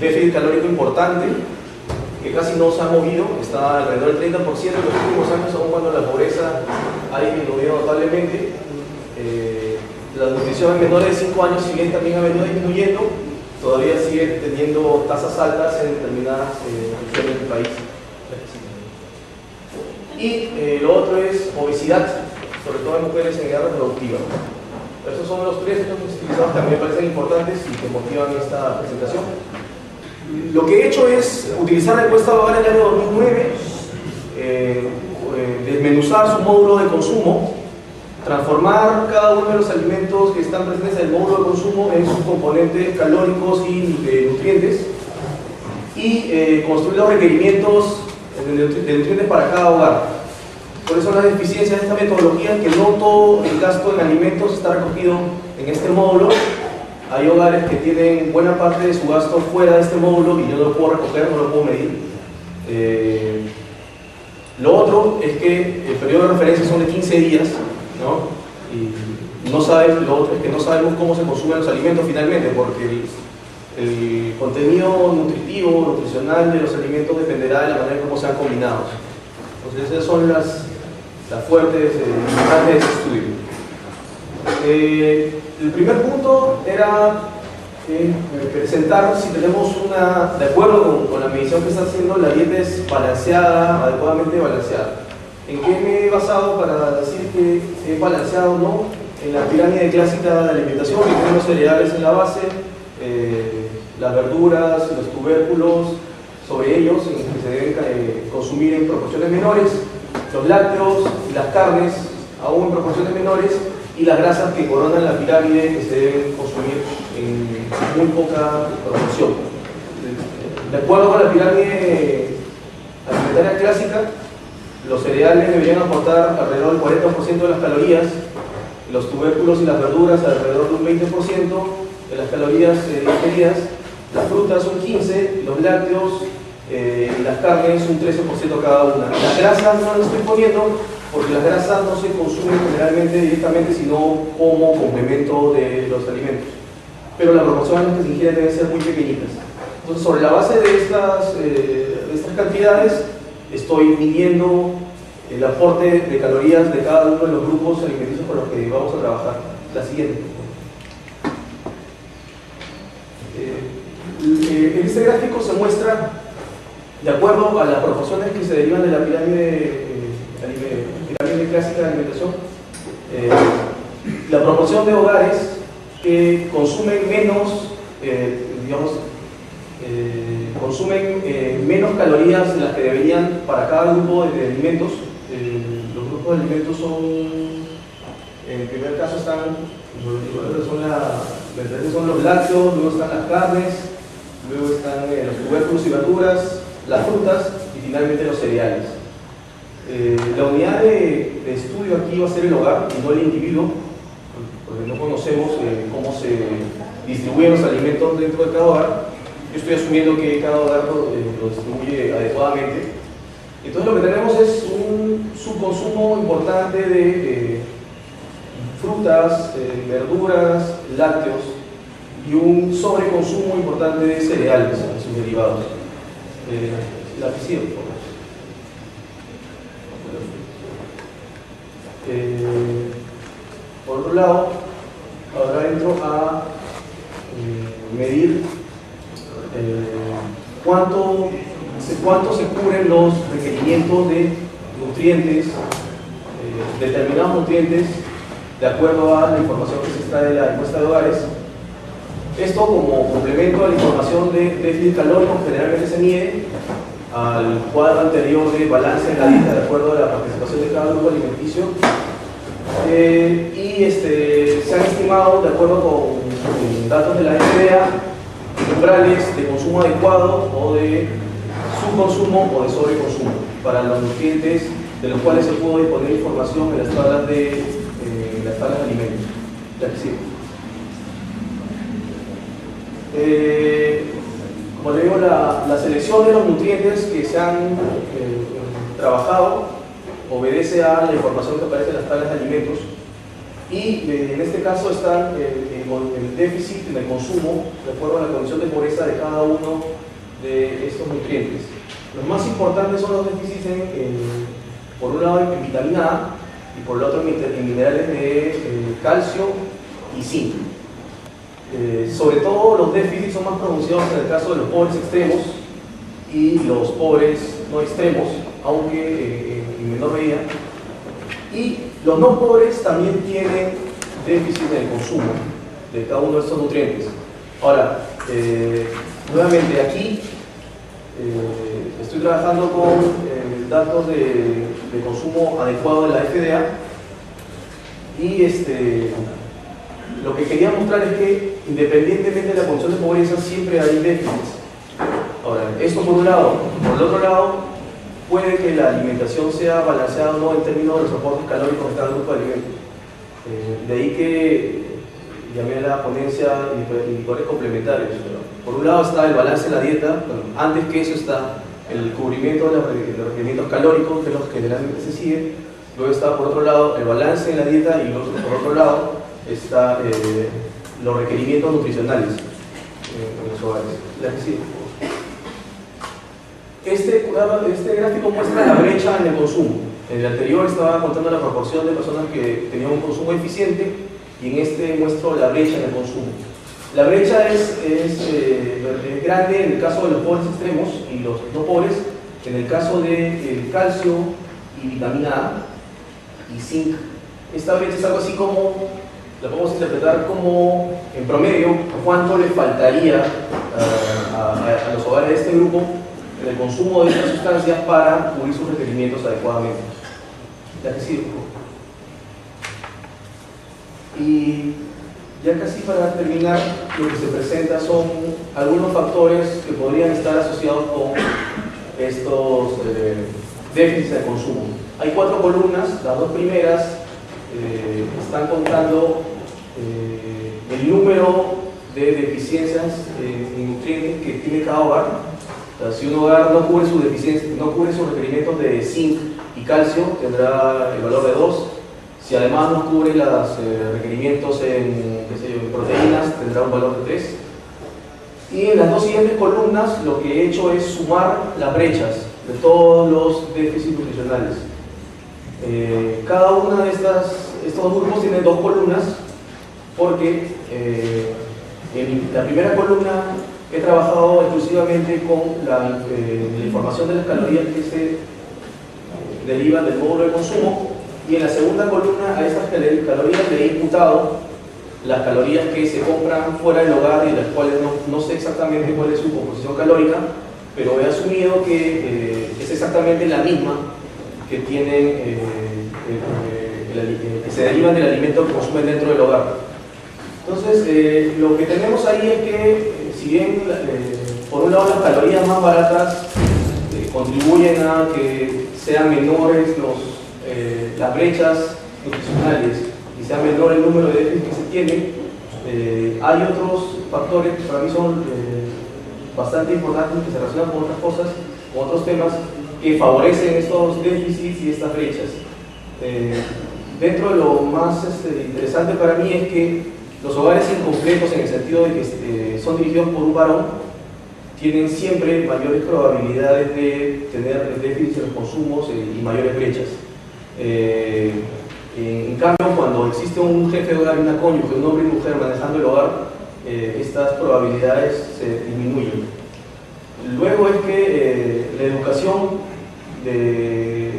déficit calórico importante, que casi no se ha movido, está alrededor del 30% en los últimos años, aun cuando la pobreza ha disminuido notablemente. La nutrición en menores de 5 años, si bien también ha venido disminuyendo, todavía sigue teniendo tasas altas en determinadas regiones del país. Y lo otro es obesidad, sobre todo en mujeres en edad reproductiva. Estos son los 3 hechos utilizados que a mí me parecen importantes y que motivan esta presentación. Lo que he hecho es utilizar la encuesta global del año 2009, desmenuzar su módulo de consumo, transformar cada uno de los alimentos que están presentes en el módulo de consumo en sus componentes calóricos y nutrientes, y construir los requerimientos de nutrientes para cada hogar. Por eso las deficiencias de esta metodología, que no todo el gasto en alimentos está recogido en este módulo. Hay hogares que tienen buena parte de su gasto fuera de este módulo y yo no lo puedo recoger, no lo puedo medir. Lo otro es que el periodo de referencia son de 15 días, ¿no? Y lo otro es que no sabemos cómo se consumen los alimentos finalmente, porque el contenido nutritivo, nutricional de los alimentos dependerá de la manera en cómo sean combinados. Entonces esas son las fuertes limitantes de ese estudio. El primer punto era presentar si tenemos de acuerdo con la medición que está haciendo, la dieta es balanceada, adecuadamente balanceada. ¿En qué me he basado para decir que es balanceado o no? En la pirámide clásica de alimentación, que tenemos cereales en la base, las verduras, los tubérculos, sobre ellos, en que se deben consumir en proporciones menores, los lácteos y las carnes, aún en proporciones menores, y las grasas que coronan la pirámide, que se deben consumir en muy poca proporción. De acuerdo con la pirámide alimentaria clásica, los cereales deberían aportar alrededor del 40% de las calorías, los tubérculos y las verduras alrededor de un 20% de las calorías ingeridas, las frutas un 15%, los lácteos y las carnes un 13% cada una. Las grasas no las estoy poniendo porque las grasas no se consumen generalmente directamente, sino como complemento de los alimentos. Pero las proporciones que se ingieren deben ser muy pequeñitas. Entonces, sobre la base de estas cantidades, estoy midiendo el aporte de calorías de cada uno de los grupos alimenticios con los que vamos a trabajar. La siguiente. En este gráfico se muestra, de acuerdo a las proporciones que se derivan de la pirámide clásica de alimentación, la proporción de hogares que consumen menos, consumen menos calorías de las que deberían para cada grupo de alimentos. Los grupos de alimentos son, en el primer caso son los lácteos, luego están las carnes, luego están los tubérculos y verduras, las frutas y finalmente los cereales. La unidad de estudio aquí va a ser el hogar y no el individuo, porque no conocemos cómo se distribuyen los alimentos dentro de cada hogar. Yo estoy asumiendo que cada hogar lo distribuye adecuadamente. Entonces lo que tenemos es un subconsumo importante de frutas, verduras, lácteos y un sobreconsumo importante de cereales y sus derivados. La que sigue, por favor. Por otro lado, ahora entro a medir cuánto se cubren los requerimientos de nutrientes, determinados nutrientes, de acuerdo a la información que se extrae de la encuesta de hogares. Esto como complemento a la información de déficit calórico, generalmente se mide al cuadro anterior de balance en la dieta de acuerdo a la participación de cada grupo alimenticio, y se han estimado, de acuerdo con datos de la FDA, umbrales de consumo adecuado o de subconsumo o de sobreconsumo para los nutrientes de los cuales se pudo disponer información en las tablas de alimentos. Ya que sí. Como le digo, la selección de los nutrientes que se han trabajado obedece a la información que aparece en las tablas de alimentos, y en este caso están el déficit en el consumo de acuerdo a la condición de pobreza de cada uno de estos nutrientes. Los más importantes son los déficits por un lado en vitamina A y por el otro en minerales de calcio y zinc. Sobre todo los déficits son más pronunciados en el caso de los pobres extremos y los pobres no extremos, aunque en menor medida. Y los no pobres también tienen déficit en el consumo de cada uno de estos nutrientes. Ahora, nuevamente aquí estoy trabajando con datos de consumo adecuado de la FDA y lo que quería mostrar es que independientemente de la condición de pobreza siempre hay déficits. Ahora, esto por un lado. Por el otro lado, puede que la alimentación sea balanceada o no en términos de los aportes calóricos de cada grupo de alimentos. De ahí que llamé a la ponencia indicadores complementarios. Por un lado está el balance en la dieta, bueno, antes que eso está el cubrimiento de los requerimientos calóricos, que es lo que generalmente se sigue. Luego está por otro lado el balance en la dieta y luego por otro lado está los requerimientos nutricionales en los hogares. La que sigue. Este gráfico muestra la brecha en el consumo. En el anterior estaba contando la proporción de personas que tenían un consumo eficiente y en este muestro la brecha en el consumo. La brecha es grande en el caso de los pobres extremos y los no pobres, en el caso de calcio y vitamina A y zinc. Esta brecha es algo así como, la podemos interpretar como en promedio cuánto le faltaría a los hogares de este grupo en el consumo de estas sustancias para cubrir sus requerimientos adecuadamente. Ya que sí. Y ya casi para terminar, lo que se presenta son algunos factores que podrían estar asociados con estos déficits de consumo. Hay 4 columnas, las 2 primeras están contando el número de deficiencias en nutrientes que tiene cada hogar. O sea, si un hogar no cubre sus deficiencias, no cubre sus requerimientos de zinc y calcio, tendrá el valor de 2. Si además no cubre los requerimientos en proteínas, tendrá un valor de 3. Y en las 2 siguientes columnas lo que he hecho es sumar las brechas de todos los déficits nutricionales. Cada una de estos grupos tiene 2 columnas porque en la primera columna he trabajado exclusivamente con la información de las calorías que se derivan del módulo de consumo y en la segunda columna a estas calorías le he imputado las calorías que se compran fuera del hogar y de las cuales no sé exactamente cuál es su composición calórica, pero he asumido que es exactamente la misma que tienen que se derivan del alimento que consumen dentro del hogar. Entonces, lo que tenemos ahí es que, si bien por un lado las calorías más baratas contribuyen a que sean menores las brechas nutricionales y sea menor el número de déficits que se tienen, hay otros factores que para mí son bastante importantes, que se relacionan con otras cosas, con otros temas, que favorecen estos déficits y estas brechas. Dentro de lo más interesante para mí es que los hogares incompletos, en el sentido de que son dirigidos por un varón, tienen siempre mayores probabilidades de tener déficits en los consumos y mayores brechas. En cambio, cuando existe un jefe de hogar y una cónyuge, un hombre y mujer manejando el hogar, estas probabilidades se disminuyen. Luego es que la educación de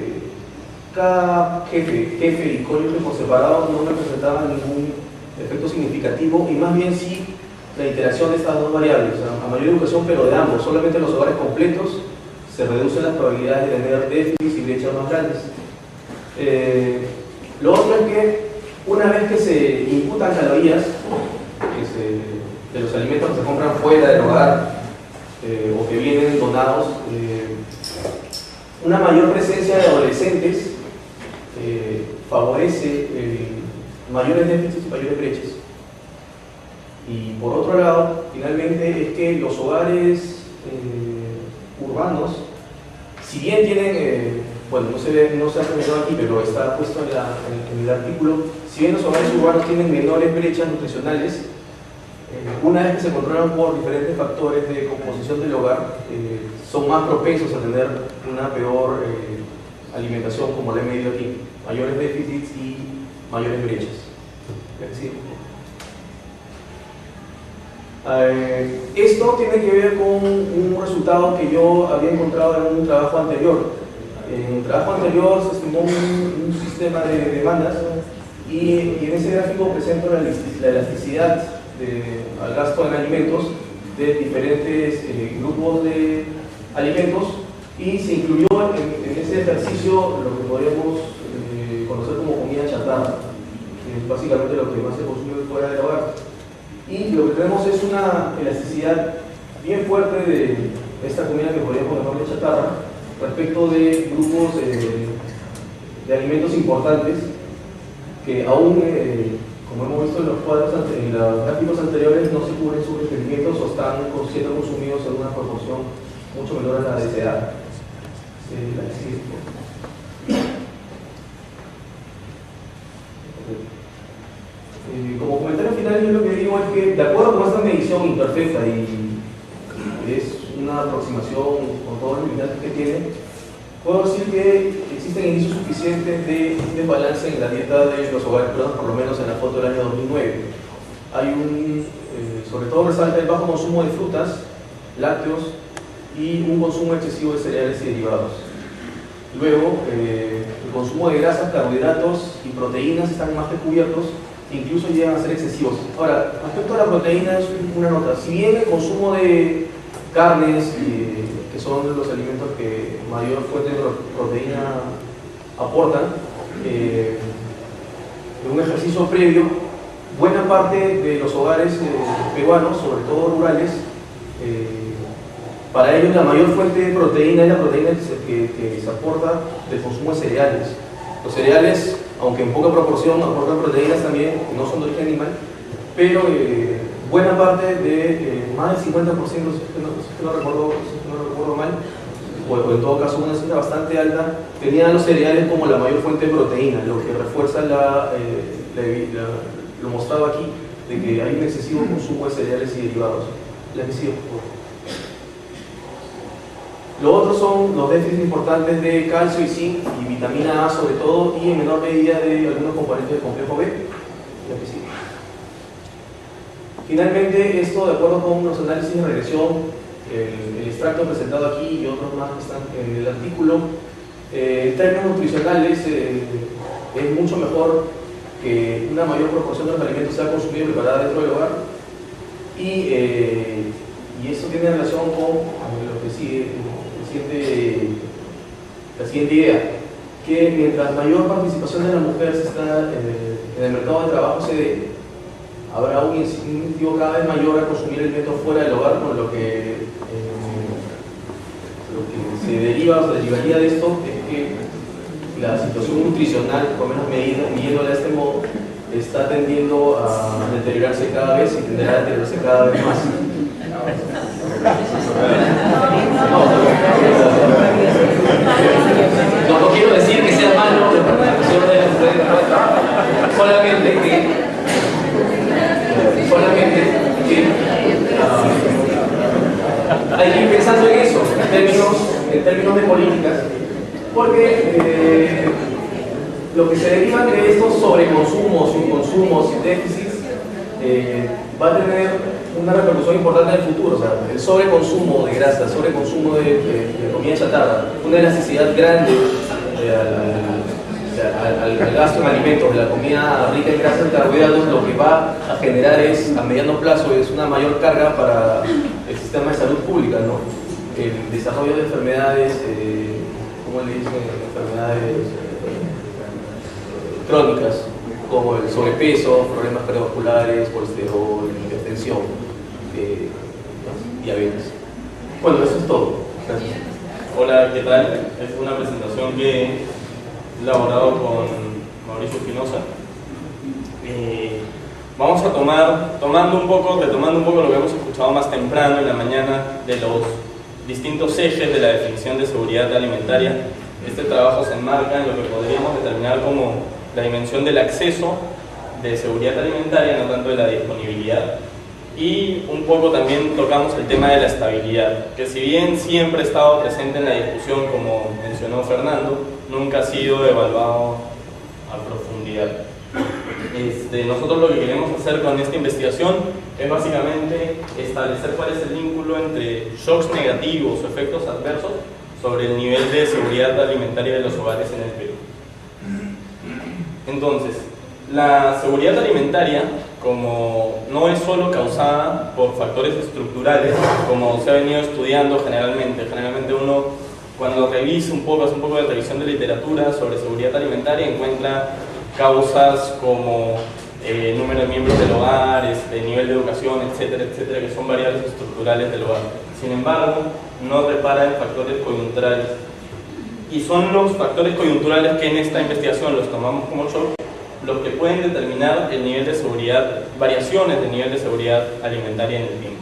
cada jefe y cónyuge por separado no representaba ningún efecto significativo y más bien sí la interacción de estas dos variables, o sea, a mayor educación pero de ambos. Solamente en los hogares completos se reducen las probabilidades de tener déficits y brechas más grandes. Lo otro es que una vez que se imputan calorías de los alimentos que se compran fuera del hogar o que vienen donados, una mayor presencia de adolescentes favorece mayores déficits y mayores brechas. Y por otro lado, finalmente, es que los hogares urbanos, si bien tienen, bueno, no se ha comentado aquí, pero está puesto en el artículo, si bien los hogares urbanos tienen menores brechas nutricionales, una vez que se controlan por diferentes factores de composición del hogar, son más propensos a tener una peor alimentación, como la he medido aquí, mayores déficits y mayores brechas. Es decir, esto tiene que ver con un resultado que yo había encontrado en un trabajo anterior. En el trabajo anterior se estimó un sistema de demandas y en ese gráfico presento la elasticidad al gasto en alimentos de diferentes grupos de alimentos, y se incluyó en ese ejercicio lo que podríamos conocer como comida chatarra, que es básicamente lo que más se consume fuera del hogar. Y lo que tenemos es una elasticidad bien fuerte de esta comida que podríamos llamarle chatarra respecto de grupos de alimentos importantes que aún, como hemos visto en los cuadros, en los gráficos anteriores, no se cubren sus requerimientos o están siendo consumidos en una proporción mucho menor a la deseada. Como comentario final, yo lo que digo es que, de acuerdo con esta medición imperfecta y es una aproximación con todos los limitantes que tiene, puedo decir que existen indicios suficientes de desbalance en la dieta de los hogares peruanos, por lo menos en la foto del año 2009. Hay sobre todo resalta el bajo consumo de frutas, lácteos y un consumo excesivo de cereales y derivados. Luego, el consumo de grasas, carbohidratos y proteínas están más que cubiertos, incluso llegan a ser excesivos. Ahora, respecto a la proteína, es una nota. Si bien el consumo de carnes, que son los alimentos que mayor fuente de proteína aportan, en un ejercicio previo, buena parte de los hogares peruanos, sobre todo rurales, para ellos la mayor fuente de proteína es la proteína que se aporta del consumo de cereales. Los cereales, aunque en poca proporción, aportan proteínas también, no son de origen animal, pero buena parte de más del 50%, si no recuerdo mal, o en todo caso una cifra bastante alta, tenían los cereales como la mayor fuente de proteína, lo que refuerza lo mostrado aquí, de que hay un excesivo consumo de cereales y derivados. La que sigue, por favor. Lo otro son los déficits importantes de calcio y zinc y vitamina A sobre todo, y en menor medida de algunos componentes del complejo B. La que sigue. Finalmente, esto de acuerdo con los análisis de regresión, el extracto presentado aquí y otros más que están en el artículo, en términos nutricionales es mucho mejor que una mayor proporción de los alimentos sea consumida y preparada dentro del hogar, y eso tiene relación con lo que sigue, la siguiente idea, que mientras mayor participación de la mujer está en el mercado de trabajo se dé, habrá un incentivo cada vez mayor a consumir alimentos fuera del hogar, con lo que se deriva o se derivaría de esto es que la situación nutricional, por lo menos midiéndola de este modo, está tendiendo a deteriorarse cada vez y tenderá a deteriorarse cada vez más. No quiero decir que sea malo la participación de las mujeres, solamente que hay que ir pensando en eso, en términos de políticas, porque lo que se deriva de estos sobreconsumos, subconsumos y déficits va a tener una repercusión importante en el futuro. O sea, el sobreconsumo de grasa, el sobreconsumo de comida chatarra, una elasticidad grande al gasto en alimentos, de la comida rica en grasas y carbohidratos, lo que va a generar es, a mediano plazo, es una mayor carga para el sistema de salud pública, ¿no? El desarrollo de enfermedades, ¿cómo le dicen? Enfermedades crónicas, como el sobrepeso, problemas cardiovasculares, colesterol, hipertensión, diabetes. Bueno, eso es todo. Gracias. Hola, ¿qué tal? Es una presentación que he elaborado con Mauricio Espinosa. Vamos a retomando un poco lo que hemos escuchado más temprano en la mañana de los distintos ejes de la definición de seguridad alimentaria. Este trabajo se enmarca en lo que podríamos determinar como la dimensión del acceso de seguridad alimentaria, no tanto de la disponibilidad. y un poco también tocamos el tema de la estabilidad, que si bien siempre ha estado presente en la discusión, como mencionó Fernando, nunca ha sido evaluado a profundidad. Nosotros lo que queremos hacer con esta investigación es básicamente establecer cuál es el vínculo entre shocks negativos o efectos adversos sobre el nivel de seguridad alimentaria de los hogares en el Perú. Entonces, la seguridad alimentaria, como no es solo causada por factores estructurales, como se ha venido estudiando generalmente uno cuando revisa un poco, hace un poco de revisión de literatura sobre seguridad alimentaria, encuentra causas como número de miembros del hogar, nivel de educación, etcétera, etcétera, que son variables estructurales del hogar. Sin embargo, no repara en factores coyunturales. Y son los factores coyunturales que en esta investigación los tomamos como shock, los que pueden determinar el nivel de seguridad, variaciones del nivel de seguridad alimentaria en el tiempo.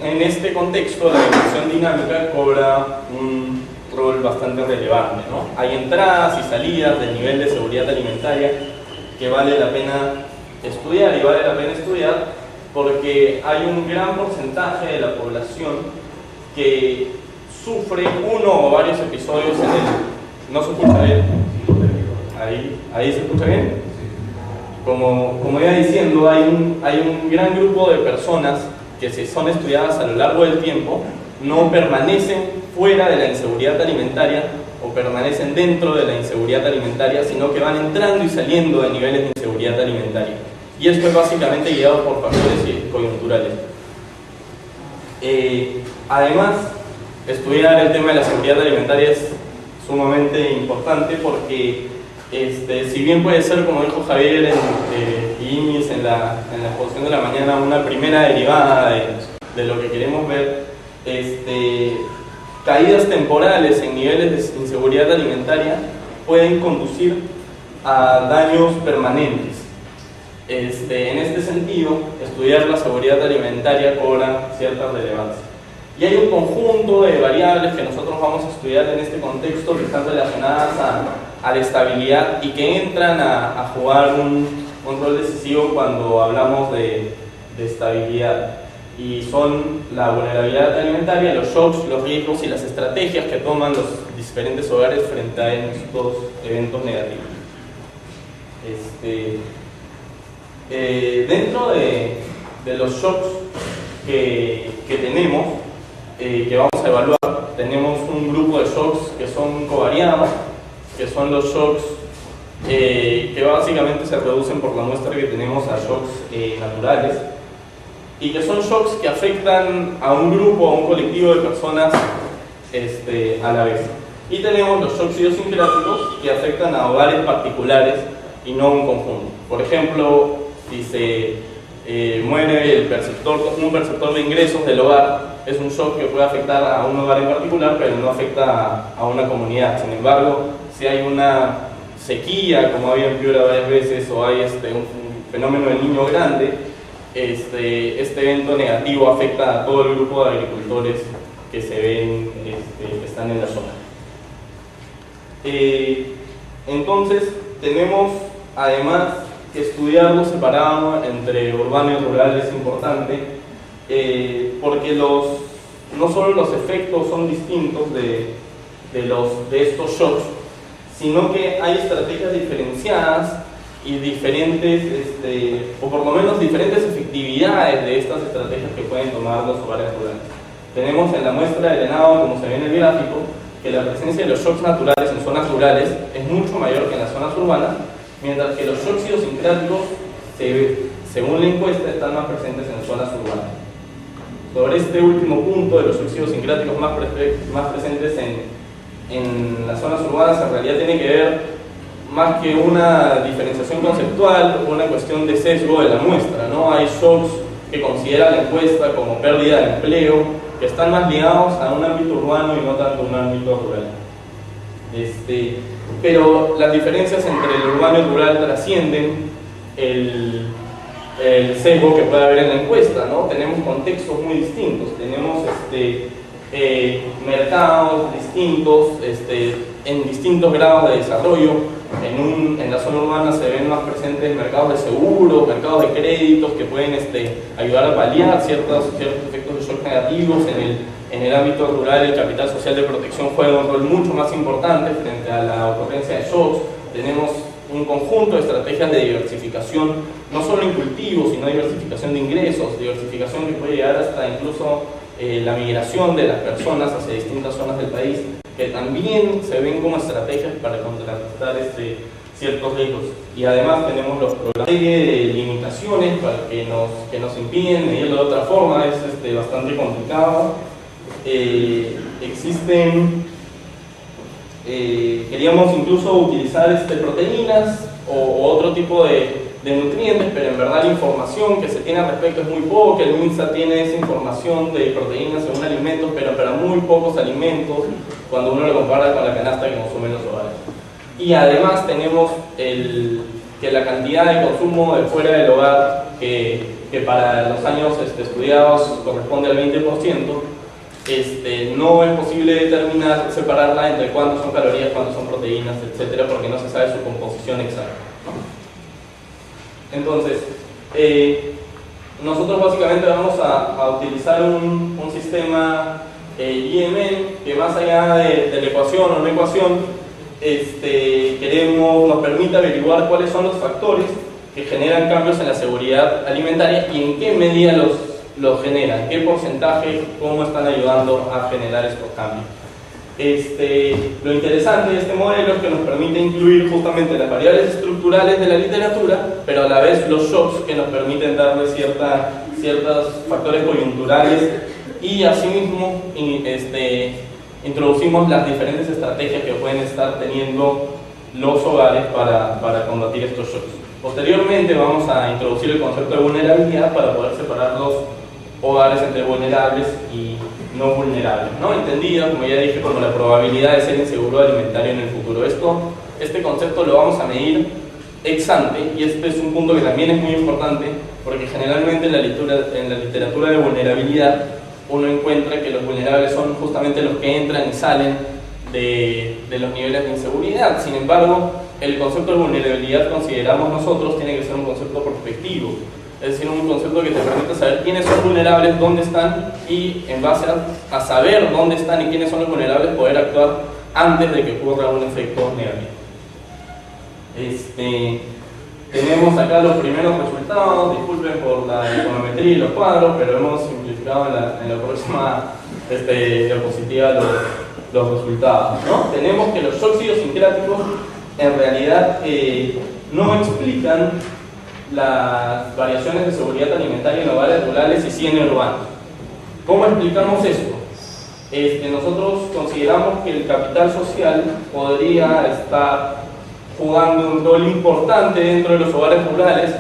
En este contexto, la dimensión dinámica cobra un rol bastante relevante, ¿no? Hay entradas y salidas del nivel de seguridad alimentaria que vale la pena estudiar, y vale la pena estudiar porque hay un gran porcentaje de la población que sufre uno o varios episodios en el... ¿No se escucha bien? ¿Ahí se escucha bien? Como iba diciendo, hay un gran grupo de personas que si son estudiadas a lo largo del tiempo, no permanecen fuera de la inseguridad alimentaria o permanecen dentro de la inseguridad alimentaria, sino que van entrando y saliendo de niveles de inseguridad alimentaria. Y esto es básicamente guiado por factores coyunturales. Además, estudiar el tema de la seguridad alimentaria es sumamente importante porque si bien puede ser, como dijo Javier y Imis en la exposición de la mañana, una primera derivada de lo que queremos ver, caídas temporales en niveles de inseguridad alimentaria pueden conducir a daños permanentes. En este sentido, estudiar la seguridad alimentaria cobra cierta relevancia. Y hay un conjunto de variables que nosotros vamos a estudiar en este contexto que están relacionadas a la estabilidad y que entran a jugar un rol decisivo cuando hablamos de estabilidad. Y son la vulnerabilidad alimentaria, los shocks, los riesgos y las estrategias que toman los diferentes hogares frente a estos eventos negativos. Dentro de los shocks que tenemos, que vamos a evaluar, tenemos un grupo de shocks que son covariados, que son los shocks que básicamente se reducen por la muestra que tenemos a shocks naturales, y que son shocks que afectan a un grupo, a un colectivo de personas a la vez. Y tenemos los shocks idiosincráticos que afectan a hogares particulares y no a un conjunto. Por ejemplo, si se muere un perceptor de ingresos del hogar, es un shock que puede afectar a un hogar en particular, pero no afecta a una comunidad. Sin embargo, si hay una sequía, como había en Piura varias veces, o hay un fenómeno del niño grande, este evento negativo afecta a todo el grupo de agricultores que se ven, que están en la zona. Entonces, tenemos además que estudiarlo separado entre urbano y rural. Es importante porque no solo los efectos son distintos de estos shocks, sino que hay estrategias diferenciadas y diferentes, o por lo menos diferentes efectividades de estas estrategias que pueden tomar los hogares rurales. Tenemos en la muestra de Henao, como se ve en el gráfico, que la presencia de los shocks naturales en zonas rurales es mucho mayor que en las zonas urbanas, mientras que los shocks idiosincráticos, según la encuesta, están más presentes en zonas urbanas. Sobre este último punto de los shocks idiosincráticos más presentes en las zonas urbanas, en realidad tiene que ver más que una diferenciación conceptual, una cuestión de sesgo de la muestra, ¿no? Hay shocks que considera la encuesta como pérdida de empleo, que están más ligados a un ámbito urbano y no tanto a un ámbito rural. Pero las diferencias entre el urbano y el rural trascienden el sesgo que puede haber en la encuesta, ¿no? Tenemos contextos muy distintos, tenemos mercados distintos, en distintos grados de desarrollo. en la zona urbana se ven más presentes mercados de seguros, mercados de créditos que pueden ayudar a paliar ciertos efectos de shock negativos. En el ámbito rural el capital social de protección juega un rol mucho más importante frente a la ocurrencia de shocks. Tenemos un conjunto de estrategias de diversificación, no solo en cultivos, sino diversificación de ingresos, diversificación que puede llegar hasta incluso la migración de las personas hacia distintas zonas del país, que también se ven como estrategias para contrarrestar ciertos riesgos. Y además tenemos los programas de limitaciones para que nos impiden medirlo de otra forma, es bastante complicado. Queríamos incluso utilizar proteínas o otro tipo de nutrientes, pero en verdad la información que se tiene al respecto es muy poca. El MINSA tiene esa información de proteínas según alimentos, pero para muy pocos alimentos cuando uno lo compara con la canasta que consumen los hogares. Y además tenemos que la cantidad de consumo de fuera del hogar, que para los años estudiados corresponde al 20%, no es posible separarla entre cuántos son calorías, cuántos son proteínas, etcétera, porque no se sabe su composición exacta, ¿no? Entonces, nosotros básicamente vamos a utilizar un sistema IMN que, más allá de la ecuación o no ecuación, nos permite averiguar cuáles son los factores que generan cambios en la seguridad alimentaria y en qué medida los generan, qué porcentaje, cómo están ayudando a generar estos cambios. Lo interesante de este modelo es que nos permite incluir justamente las variables estructurales de la literatura, pero a la vez los shocks que nos permiten darle ciertos factores coyunturales, y asimismo introducimos las diferentes estrategias que pueden estar teniendo los hogares para combatir estos shocks. Posteriormente vamos a introducir el concepto de vulnerabilidad para poder separar los hogares entre vulnerables y no vulnerables, ¿no? Entendida, como ya dije, como la probabilidad de ser inseguro alimentario en el futuro. Este concepto lo vamos a medir ex ante, y este es un punto que también es muy importante, porque generalmente en la literatura de vulnerabilidad uno encuentra que los vulnerables son justamente los que entran y salen de los niveles de inseguridad. Sin embargo, el concepto de vulnerabilidad, consideramos nosotros, tiene que ser un concepto prospectivo, es decir, un concepto que te permite saber quiénes son vulnerables, dónde están, y en base a saber dónde están y quiénes son los vulnerables, poder actuar antes de que ocurra un efecto negativo. Tenemos acá los primeros resultados, disculpen por la econometría y los cuadros, pero hemos simplificado en la próxima diapositiva los resultados, ¿no? Tenemos que los shocks idiosincráticos en realidad no explican las variaciones de seguridad alimentaria en hogares rurales y sí en urbanos. ¿Cómo explicamos esto? Nosotros consideramos que el capital social podría estar jugando un rol importante dentro de los hogares rurales,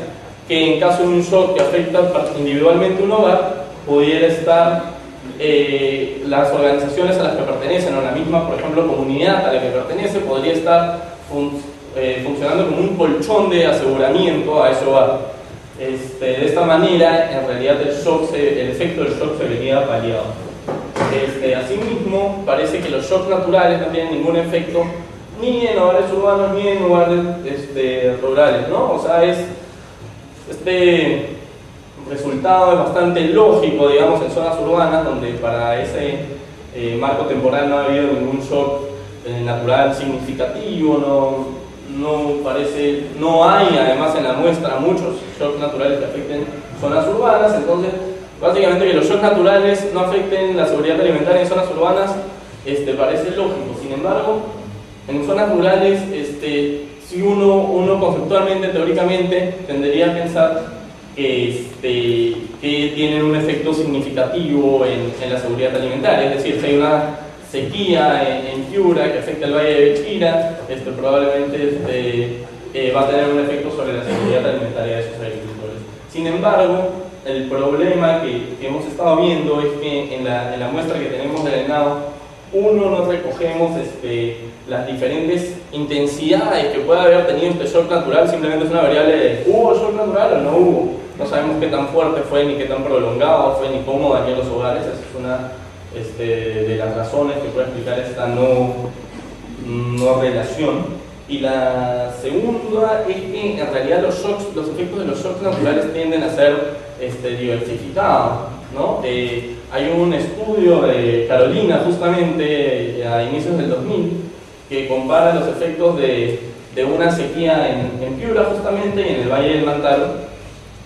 que en caso de un shock que afecta individualmente un hogar, pudiera estar las organizaciones a las que pertenecen, o la misma, por ejemplo, comunidad a la que pertenece, podría estar funcionando como un colchón de aseguramiento a ese hogar. De esta manera, en realidad, el efecto del shock se vería paliado. Asimismo, parece que los shocks naturales no tienen ningún efecto ni en hogares urbanos ni en hogares rurales, ¿no? O sea, este resultado es bastante lógico, digamos, en zonas urbanas, donde para ese marco temporal no ha habido ningún shock natural significativo, no hay además en la muestra muchos shocks naturales que afecten zonas urbanas. Entonces, básicamente, que los shocks naturales no afecten la seguridad alimentaria en zonas urbanas parece lógico. Sin embargo, en zonas rurales, si uno conceptualmente, teóricamente, tendería a pensar que tienen un efecto significativo en la seguridad alimentaria. Es decir, si hay una sequía en Piura que afecta el Valle de Bechira, probablemente va a tener un efecto sobre la seguridad alimentaria de esos agricultores. Sin embargo, el problema que hemos estado viendo es que en la muestra que tenemos del ENAO, no recogemos las diferentes intensidades que puede haber tenido este shock natural. Simplemente es una variable de ¿hubo shock natural o no hubo? No sabemos qué tan fuerte fue, ni qué tan prolongado fue, ni cómo dañó los hogares. Esa es una de las razones que puede explicar esta no relación. Y la segunda es que en realidad los efectos de los shocks naturales tienden a ser diversificados, ¿no? Hay un estudio de Carolina justamente a inicios del 2000 que compara los efectos de una sequía en Piura justamente y en el Valle del Mantaro,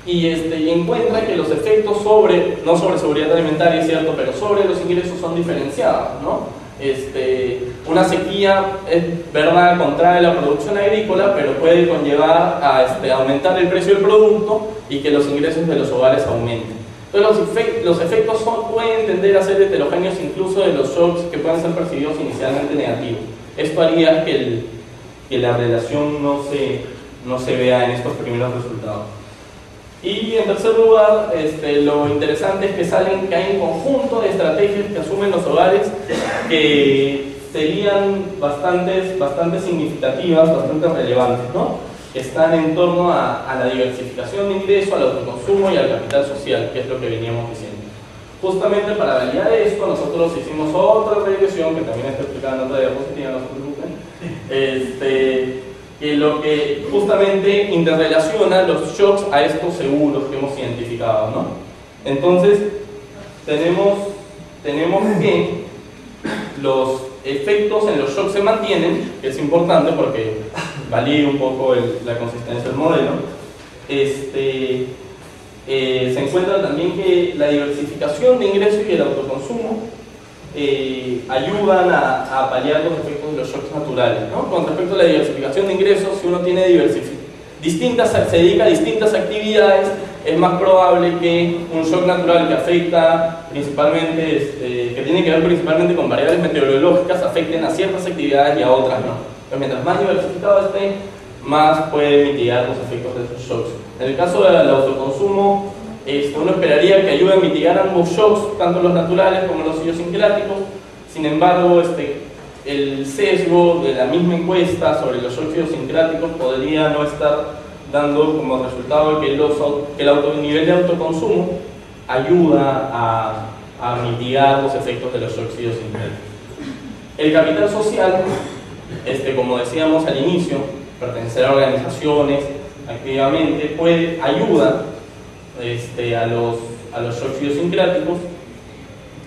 y encuentra que los efectos no sobre seguridad alimentaria, es cierto, pero sobre los ingresos son diferenciados, ¿no? Una sequía, es verdad, contrae la producción agrícola, pero puede conllevar a aumentar el precio del producto y que los ingresos de los hogares aumenten. Entonces los efectos pueden tender a ser heterogéneos incluso de los shocks que puedan ser percibidos inicialmente negativos. Esto haría que la relación no se vea en estos primeros resultados. Y en tercer lugar, lo interesante es que hay un conjunto de estrategias que asumen los hogares que serían bastante significativas, bastante relevantes, ¿no? Que están en torno a la diversificación de ingresos, al autoconsumo y al capital social, que es lo que veníamos diciendo. Justamente para validar esto, nosotros hicimos otra regresión, que también está explicada en otra diapositiva, no se preocupen, que lo que justamente interrelaciona los shocks a estos seguros que hemos identificado, ¿no? Entonces, tenemos que los efectos en los shocks se mantienen, que es importante porque valida un poco la consistencia del modelo. Se encuentra también que la diversificación de ingresos y el autoconsumo ayudan a paliar los efectos de los shocks naturales, ¿no? Con respecto a la diversificación de ingresos, si uno tiene se dedica a distintas actividades, es más probable que un shock natural que afecta principalmente, que tiene que ver principalmente con variables meteorológicas, afecten a ciertas actividades y a otras no. Pero mientras más diversificado esté, más puede mitigar los efectos de esos shocks. En el caso del autoconsumo, uno esperaría que ayude a mitigar ambos shocks, tanto los naturales como los idiosincráticos. Sin embargo, el sesgo de la misma encuesta sobre los shocks idiosincráticos podría no estar dando como resultado que el nivel de autoconsumo ayuda a mitigar los efectos de los shocks idiosincráticos. El capital social, como decíamos al inicio, pertenecer a organizaciones activamente, ayuda a los shocks idiosincráticos,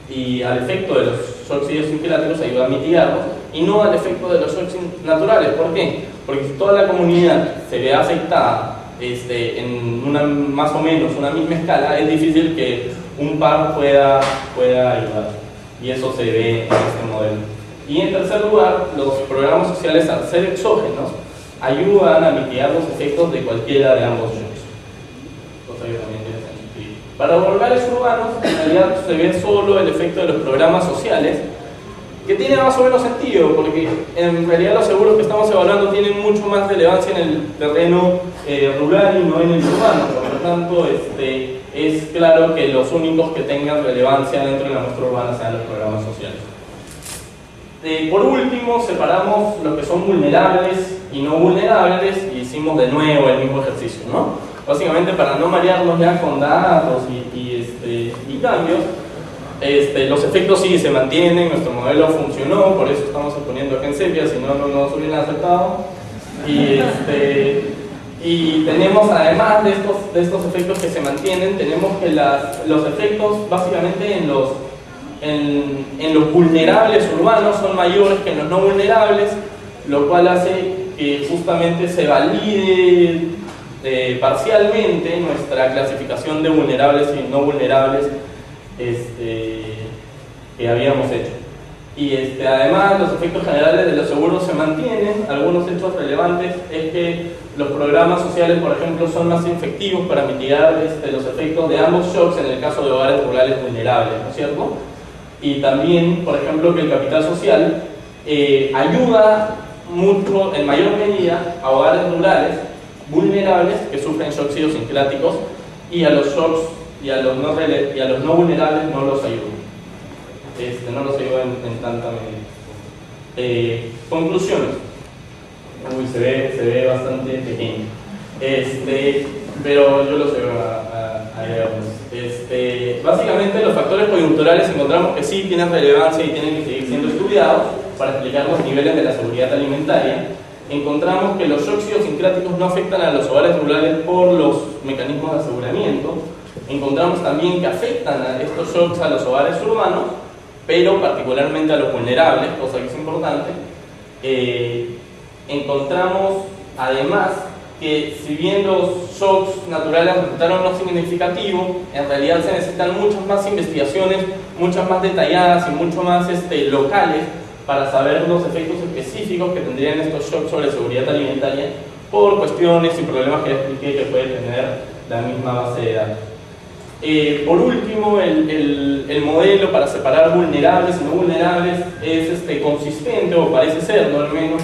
y al efecto de los shocks idiosincráticos ayuda a mitigarlos y no al efecto de los shocks naturales. ¿Por qué? Porque si toda la comunidad se ve afectada en más o menos una misma escala, es difícil que un par pueda ayudar, y eso se ve en este modelo. Y en tercer lugar, los programas sociales, al ser exógenos, ayudan a mitigar los efectos de cualquiera de ambos shocks. Cosa que también tiene sentido. Para hogares urbanos, en realidad se ve solo el efecto de los programas sociales, que tiene más o menos sentido, porque en realidad los seguros que estamos evaluando tienen mucho más relevancia en el terreno rural y no en el urbano. Por lo tanto, es claro que los únicos que tengan relevancia dentro de la muestra urbana sean los programas sociales. Por último, separamos lo que son vulnerables y no vulnerables y hicimos de nuevo el mismo ejercicio, ¿no? Básicamente, para no marearnos ya con datos y cambios, los efectos sí se mantienen, nuestro modelo funcionó, por eso estamos exponiendo aquí en sepia, si no nos hubieran aceptado. Y tenemos, además de estos efectos que se mantienen, tenemos que los efectos básicamente en los vulnerables urbanos son mayores que en los no vulnerables, lo cual hace que justamente se valide parcialmente nuestra clasificación de vulnerables y no vulnerables que habíamos hecho. Y además los efectos generales de los seguros se mantienen. Algunos hechos relevantes es que los programas sociales, por ejemplo, son más efectivos para mitigar los efectos de ambos shocks en el caso de hogares rurales vulnerables, ¿no es cierto? Y también, por ejemplo, que el capital social ayuda mucho, en mayor medida, a hogares rurales vulnerables que sufren shocks idiosincráticos, y a los shocks y a los no vulnerables no los ayuda. No los ayuda en tanta medida. Conclusiones. Uy, se ve bastante pequeño. Pero yo los veo a leerlos. Básicamente los factores coyunturales encontramos que sí tienen relevancia y tienen que seguir siendo estudiados para explicar los niveles de la seguridad alimentaria. encontramos que los shocks idiosincráticos no afectan a los hogares rurales por los mecanismos de aseguramiento. Encontramos también que afectan a estos shocks a los hogares urbanos, pero particularmente a los vulnerables, cosa que es importante. Encontramos además que si bien los shocks naturales resultaron no significativos, en realidad se necesitan muchas más investigaciones, muchas más detalladas y mucho más locales para saber los efectos específicos que tendrían estos shocks sobre seguridad alimentaria por cuestiones y problemas que expliqué que puede tener la misma base de datos. Por último, el modelo para separar vulnerables y no vulnerables es consistente, o parece serlo al menos,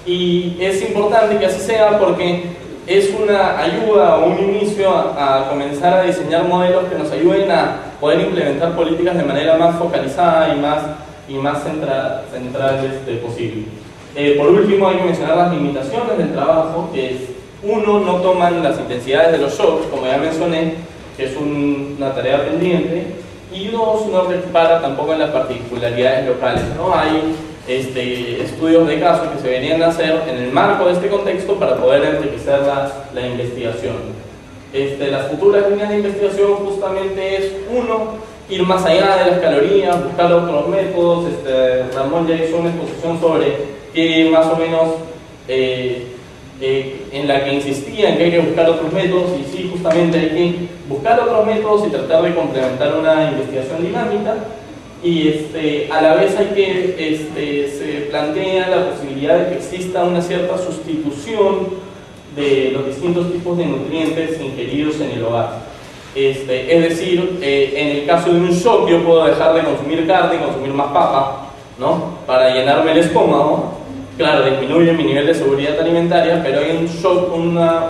y es importante que así sea porque es una ayuda o un inicio a comenzar a diseñar modelos que nos ayuden a poder implementar políticas de manera más focalizada y más central posible. Por último, hay que mencionar las limitaciones del trabajo, que es, uno, no toman las intensidades de los shocks, como ya mencioné, que es una tarea pendiente, y dos, no repara tampoco en las particularidades locales, ¿no? Hay estudios de caso que se deberían hacer en el marco de este contexto para poder enriquecer la investigación. Las futuras líneas de investigación justamente es, uno, ir más allá de las calorías, buscar otros métodos. Ramón ya hizo una exposición sobre que más o menos en la que insistía en que hay que buscar otros métodos, y sí, justamente hay que buscar otros métodos y tratar de complementar una investigación dinámica, y a la vez hay que se plantea la posibilidad de que exista una cierta sustitución de los distintos tipos de nutrientes ingeridos en el hogar. Es decir, en el caso de un shock yo puedo dejar de consumir carne y consumir más papa, ¿no? Para llenarme el estómago. Claro, disminuye mi nivel de seguridad alimentaria, pero hay un shock, una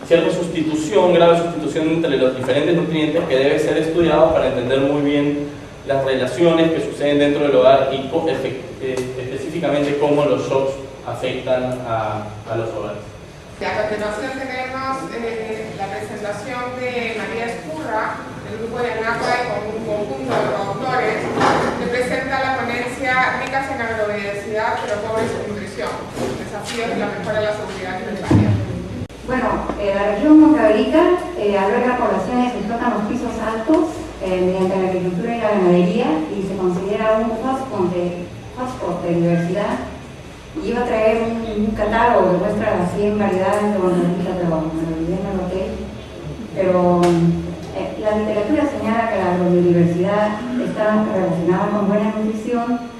cierta sustitución, grave sustitución entre los diferentes nutrientes que debe ser estudiado para entender muy bien las relaciones que suceden dentro del hogar y específicamente cómo los shocks afectan a los hogares. A continuación tenemos la presentación de María Escurra, del grupo de ANACOA, con un conjunto de productores, que presenta la ponencia Ricas en agrobiodiversidad pero pobres en nutrición, desafíos de la mejora de la seguridad alimentaria. Bueno, la región Huancavelica alberga poblaciones que explotan los pisos altos mediante la agricultura y la ganadería, y se considera un hotspot de diversidad. Y iba a traer un catálogo que muestra las 100 variedades de Huancavelica, pero me lo olvidé en el hotel. Pero la literatura señala que la agrobiodiversidad está relacionada con buena nutrición,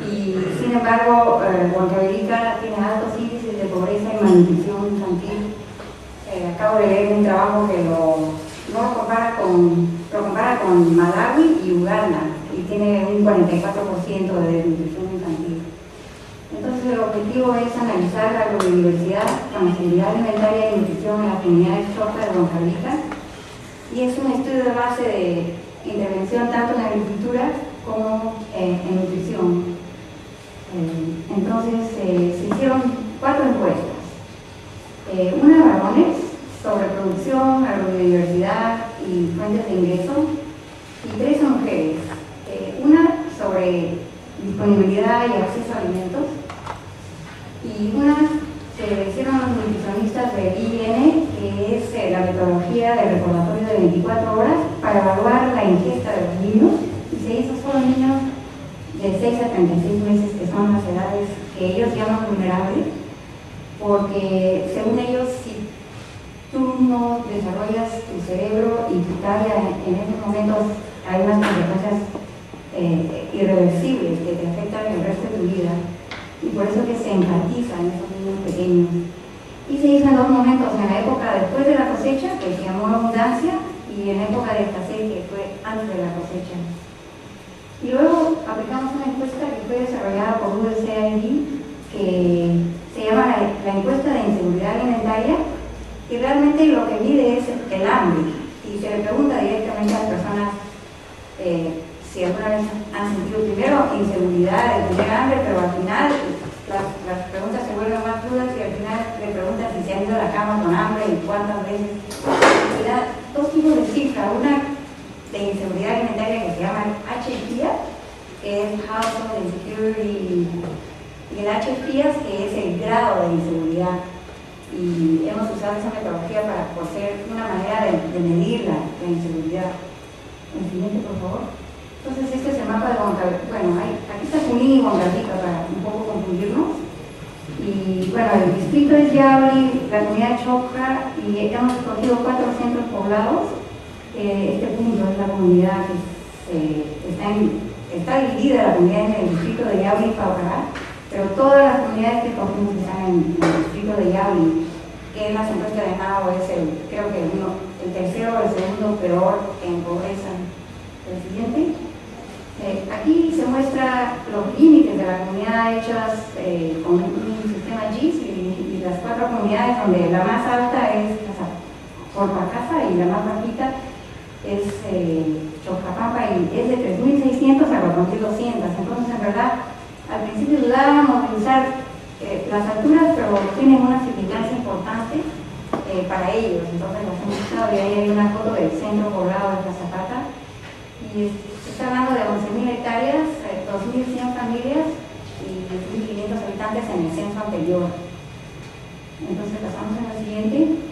y sin embargo Huancavelica tiene altos índices de pobreza y malnutrición infantil. Acabo de leer un trabajo que lo compara con Malawi y Uganda, y tiene un 44% de desnutrición infantil. Entonces el objetivo es analizar la agrobiodiversidad con la seguridad alimentaria y nutrición en las comunidades chocas de Huancavelica, y es un estudio de base de intervención tanto en agricultura como en nutrición. Entonces se hicieron 4 encuestas, una de varones sobre producción, agrobiodiversidad y fuentes de ingreso, y 3 a mujeres, una sobre disponibilidad y acceso a alimentos, y una se hicieron los nutricionistas del IN, que es la metodología del recordatorio de 24 horas para evaluar la ingesta de los niños, y se hizo solo niños de 6 a 36 meses, que son las edades que ellos llaman vulnerables, porque según ellos, si tú no desarrollas tu cerebro y tu talla en esos momentos, hay unas consecuencias irreversibles que te afectan el resto de tu vida, y por eso que se enfatiza en esos niños pequeños. Y se hizo en 2 momentos: en la época después de la cosecha, que se llamó abundancia, y en la época de escasez, que fue antes de la cosecha. Y luego aplicamos una encuesta que fue desarrollada por USAID, que se llama la encuesta de inseguridad alimentaria, y realmente lo que mide es el hambre, y se le pregunta directamente a las personas si alguna vez han sentido primero inseguridad de tener hambre, pero al final las preguntas se vuelven más duras, y al final le preguntan si se han ido a la cama con hambre y cuántas veces. Y da 2 tipos de cifras: una de inseguridad alimentaria que se llama HIPIA, que es Household Insecurity el HFIAS, que es el grado de inseguridad. Y hemos usado esa metodología por ser una manera de medir la inseguridad. El siguiente, por favor. Entonces, este es el mapa de Huancavelica. Bueno, aquí está Junín y Huancavelica para un poco confundirnos. Y bueno, el distrito es Yauli, la comunidad de Chocra, y hemos escogido 4 centros poblados. Este punto es la comunidad que está dividida, la comunidad en el distrito de Yauli y Paucará, pero todas las comunidades que escogimos están en el distrito de Yauli, que en las encuestas de NAO es creo que el tercero o el segundo peor en pobreza. El siguiente. Aquí se muestra los límites de la comunidad hechas con un sistema GIS y las 4 comunidades, donde la más alta es Corpacasa y la más bajita es Chocapampa, y es de 3.600 a 4.200. Entonces, en verdad, al principio dudábamos de usar las alturas, pero tienen una significancia importante para ellos. Entonces, las hemos usado, y ahí hay una foto del centro poblado de Plaza Zapata. Y se está hablando de 11.000 hectáreas, 2.100 familias y 10.500 habitantes en el censo anterior. Entonces pasamos a la siguiente.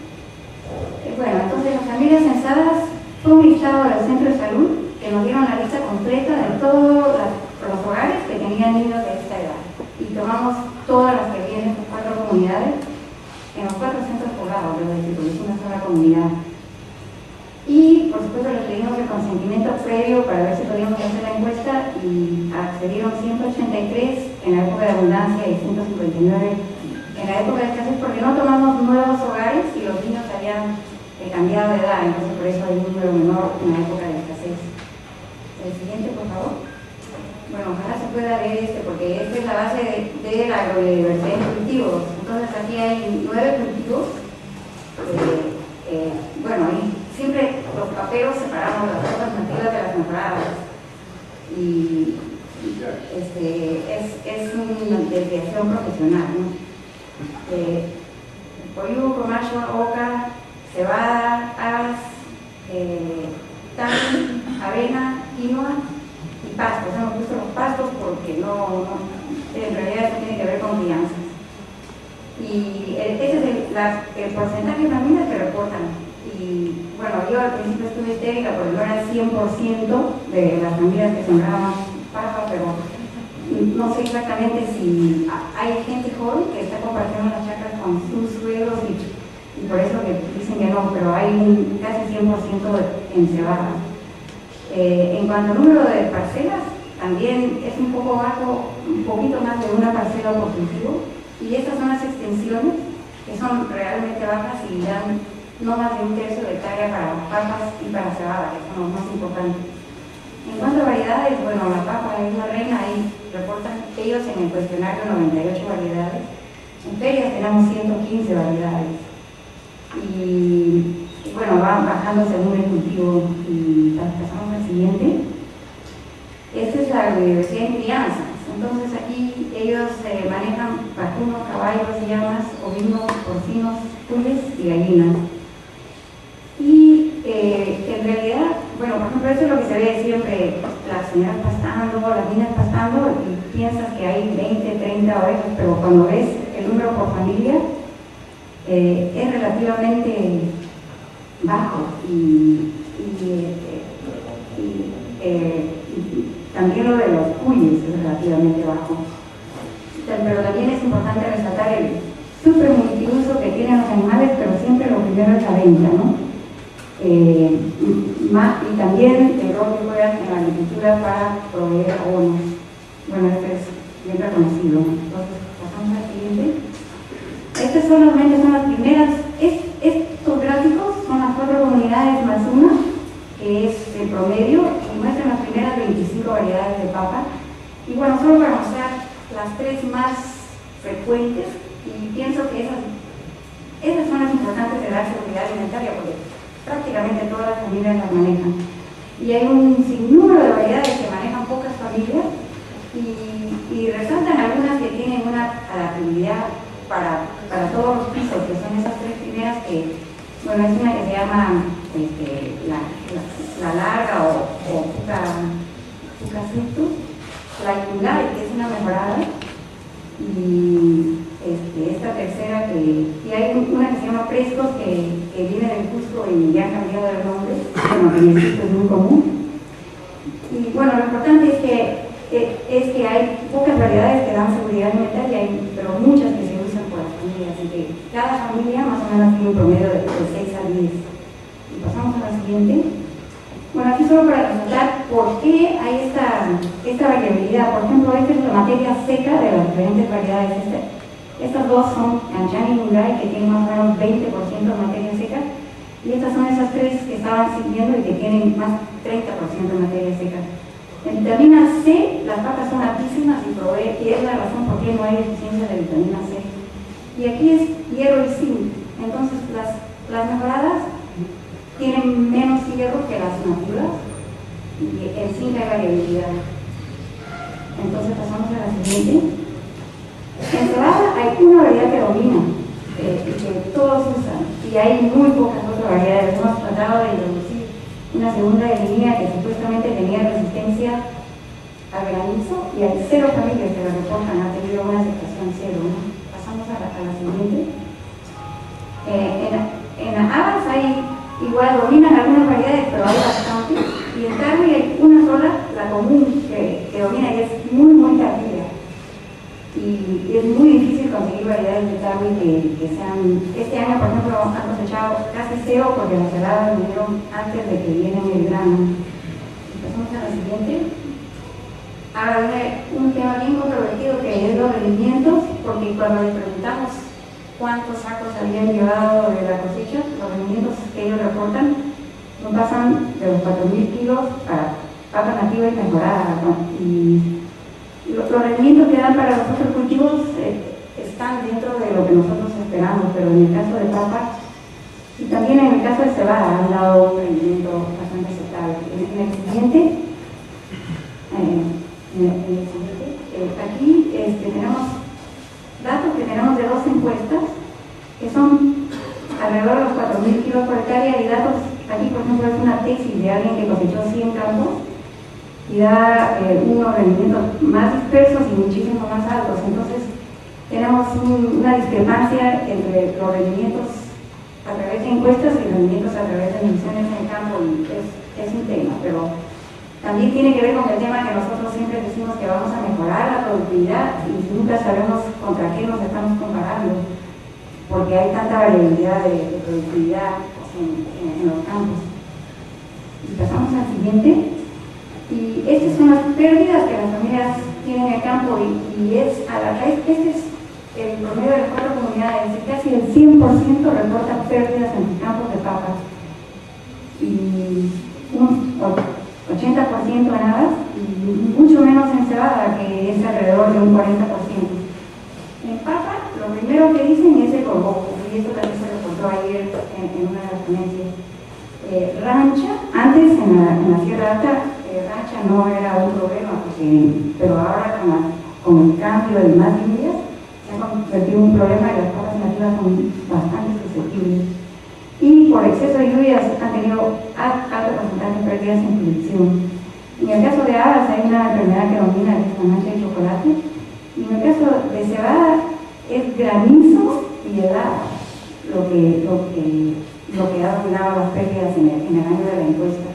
Bueno, entonces las familias censadas fue un listado del centro de salud que nos dieron la lista completa de todos los hogares que tenían niños de esta edad. Y tomamos todas las que vienen en 4 comunidades, en los 4 centros poblados, es decir, una sola comunidad. Y por supuesto les pedimos el consentimiento previo para ver si podíamos hacer la encuesta, y accedieron 183 en la época de abundancia y 159 en la época de escasez, porque no tomamos nuevos hogares y los niños habían cambiado de edad, entonces por eso hay un número menor en la época de escasez. El siguiente, por favor. Bueno, ojalá se pueda ver porque esta es la base de la agrobiodiversidad en cultivos. Entonces aquí hay 9 cultivos. Bueno, y siempre los paperos separamos las cosas nativas de las mejoradas, y es una desviación profesional, ¿no? Coyuco, macho, oca, cebada, habas, tami, avena, quinoa y pastos. Hemos puesto los pastos porque en realidad eso tiene que ver con crianzas. Y ese es el porcentaje de familias que reportan. Y bueno, yo al principio estuve histérica porque no era el 100% de las familias que sembraban papa, pero no sé exactamente si hay gente joven que está compartiendo las chacras con sus suegros, y por eso que dicen que no, pero hay casi 100% en cebada. En cuanto al número de parcelas, también es un poco bajo, un poquito más de una parcela por cultivo. Y estas son las extensiones que son realmente bajas y dan no más de 1/3 de hectárea para papas y para cebada, que son los más importantes. En cuanto a variedades, bueno, la papa es la reina, ahí reportan ellos en el cuestionario 98 variedades. En ferias tenemos 115 variedades. Y bueno, van bajando según el cultivo. Y pasamos al siguiente. Esta es la biodiversidad en crianza. Entonces aquí ellos manejan vacunos, caballos, llamas, ovinos, porcinos, cules y gallinas. Y en realidad, bueno, por ejemplo, eso es lo que se ve siempre, las señoras pastando, las niñas pastando, y piensas que hay 20, 30 ovejas, pero cuando ves el número por familia, es relativamente bajo. Y también lo de los cuyes es relativamente bajo. Pero también es importante resaltar el súper multiuso que tienen los animales, pero siempre lo primero es la venta, ¿no? Y también el rol que juegan en la agricultura para proveer abonos. Bueno, este es bien reconocido. Entonces, pasamos al siguiente. Estas solamente son las primeras. Estos gráficos son las 4 comunidades más una, que es el promedio, y muestran las primeras 25 variedades de papa. Y bueno, solo para mostrar las 3 más frecuentes, y pienso que esas son las importantes de dar seguridad alimentaria, porque prácticamente todas las familias las manejan. Y hay un sinnúmero de variedades que manejan pocas familias, y resaltan algunas que tienen una adaptabilidad para todos los pisos, que son esas 3 primeras que, bueno, es una que se llama la larga o puca sectus, la yungay, que es una mejorada, y esta tercera y hay una que se llama Prescos que viene del Cusco y ya ha cambiado el nombre, bueno, en Egipto es muy común. Y bueno, lo importante es que hay pocas variedades que dan seguridad alimentaria, pero muchas que se usan por las familias, así que cada familia más o menos tiene un promedio de 6 a 10. Y pasamos a la siguiente. Bueno, aquí solo para resaltar por qué hay esta variabilidad. Por ejemplo, esta es la materia seca de las diferentes variedades. Estas dos son Anchang y Nulai, que tienen más o menos 20% de materia seca, y estas son esas tres que estaban siguiendo y que tienen más 30% de materia seca. En vitamina C, las papas son altísimas y es la razón por qué no hay deficiencia de vitamina C. Y aquí es hierro y zinc. Entonces, las mejoradas tienen menos hierro que las nativas y en zinc hay variabilidad. Entonces, pasamos a la siguiente. En cebada hay una variedad que domina y que todos usan, y hay muy pocas otras variedades. Hemos tratado de introducir una segunda línea que supuestamente tenía resistencia al granizo, y hay 0 familias que la reportan, ha tenido una aceptación 0, ¿no? Pasamos a la siguiente. En las habas hay, igual dominan algunas variedades, pero hay bastantes, y en carne hay una sola, la común, que domina y es muy, muy tardía. Y es muy difícil conseguir variedades de tarwi que sean. Este año, por ejemplo, han cosechado casi 0 porque las heladas vinieron antes de que viene el grano. Pasamos a la siguiente. Ahora viene un tema bien controvertido que es los rendimientos, porque cuando les preguntamos cuántos sacos habían llevado de la cosecha, los rendimientos que ellos reportan no pasan de los 4.000 kilos a papa nativa y mejorada, ¿no? Y los rendimientos que dan para los otros cultivos están dentro de lo que nosotros esperamos, pero en el caso de papa y también en el caso de cebada han dado un rendimiento bastante aceptable. En el siguiente, aquí tenemos datos que tenemos de 2 encuestas que son alrededor de los 4.000 kilos por hectárea, y datos, aquí por ejemplo es una tesis de alguien que cosechó 100 campos y da unos rendimientos más dispersos y muchísimo más altos. Entonces tenemos una discrepancia entre los rendimientos a través de encuestas y rendimientos a través de mediciones en el campo, y es un tema, pero también tiene que ver con el tema que nosotros siempre decimos que vamos a mejorar la productividad y nunca sabemos contra qué nos estamos comparando, porque hay tanta variabilidad de productividad en los campos. Y pasamos al siguiente. Y estas son las pérdidas que las familias tienen en el campo, y es a la raíz, este es el promedio de las 4 comunidades, casi el 100% reporta pérdidas en los campos de papas, y un 80% en habas, y mucho menos en cebada, que es alrededor de un 40%. En papa, lo primero que dicen es el gorgojo, y esto también se reportó ayer en una de las ponencias. Rancha, antes en la Sierra Alta, rancha no era un problema, pero ahora con el cambio de más lluvias se ha convertido en un problema, y las papas nativas son bastante susceptibles. Y por exceso de lluvias han tenido alto porcentaje de pérdidas en producción. En el caso de habas hay una enfermedad que domina, que es la mancha de chocolate, y en el caso de cebada es granizo y helada lo que ha dominado las pérdidas en el año de la encuesta.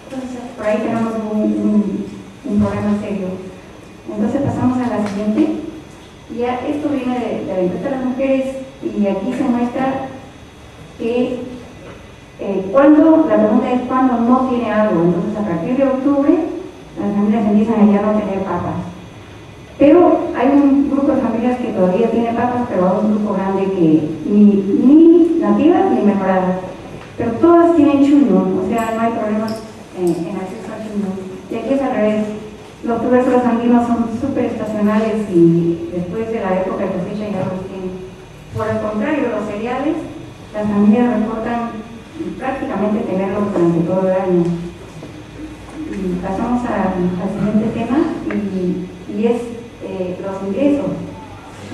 Entonces, por ahí tenemos un problema serio. Entonces pasamos a la siguiente. Ya esto viene de la encuesta de las mujeres, y aquí se muestra que la pregunta es cuándo no tiene algo. Entonces, a partir de octubre, las familias empiezan a ya no tener papas. Pero hay un grupo de familias que todavía tiene papas, pero hay un grupo grande que ni nativas ni mejoradas. Pero todas tienen chuño, o sea, no hay problemas en acceso al chuño. Y aquí es al revés. Los tubérculos andinos son súper estacionales y después de la época de cosecha ya los tienen. Por el contrario, los cereales, las familias reportan prácticamente tenerlos durante todo el año. Y pasamos al siguiente tema, y es los ingresos.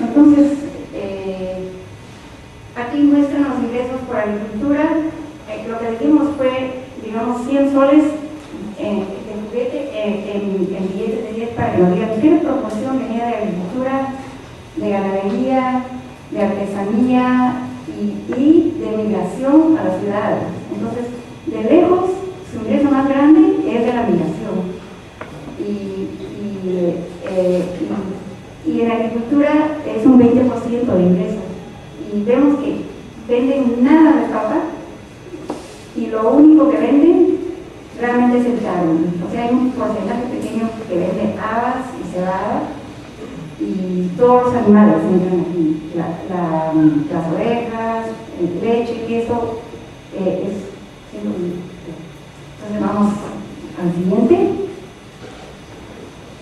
Entonces, aquí muestran los ingresos por agricultura. Lo que dijimos fue, digamos, 100 soles en billetes de 10 para que nos digan qué proporción venía de agricultura, de ganadería, de artesanía y de migración a las ciudades. Entonces, de lejos, su ingreso más grande es de la migración. Y en la agricultura es un 20% de ingresos. Y vemos que venden nada de papa y lo único que venden realmente es el carbón. O sea, hay un porcentaje pequeño que vende habas y cebada y todos los animales entran aquí. Las ovejas, leche, queso, entonces vamos al siguiente.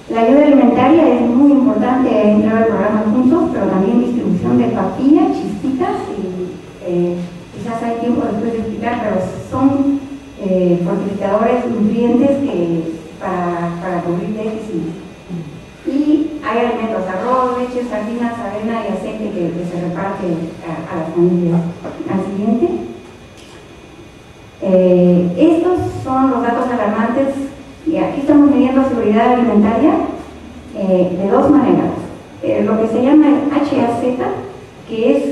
La ayuda alimentaria es muy importante dentro del programa Juntos, pero también distribución de papilla, chispitas y quizás hay tiempo después de explicar, pero son fortificadores, nutrientes para cubrir déficits. Y hay alimentos, arroz, leche, sardinas, avena y aceite que se reparte a las familias. Al siguiente. Estos son los datos alarmantes y aquí estamos midiendo seguridad alimentaria de dos maneras. Lo que se llama el HAZ, que es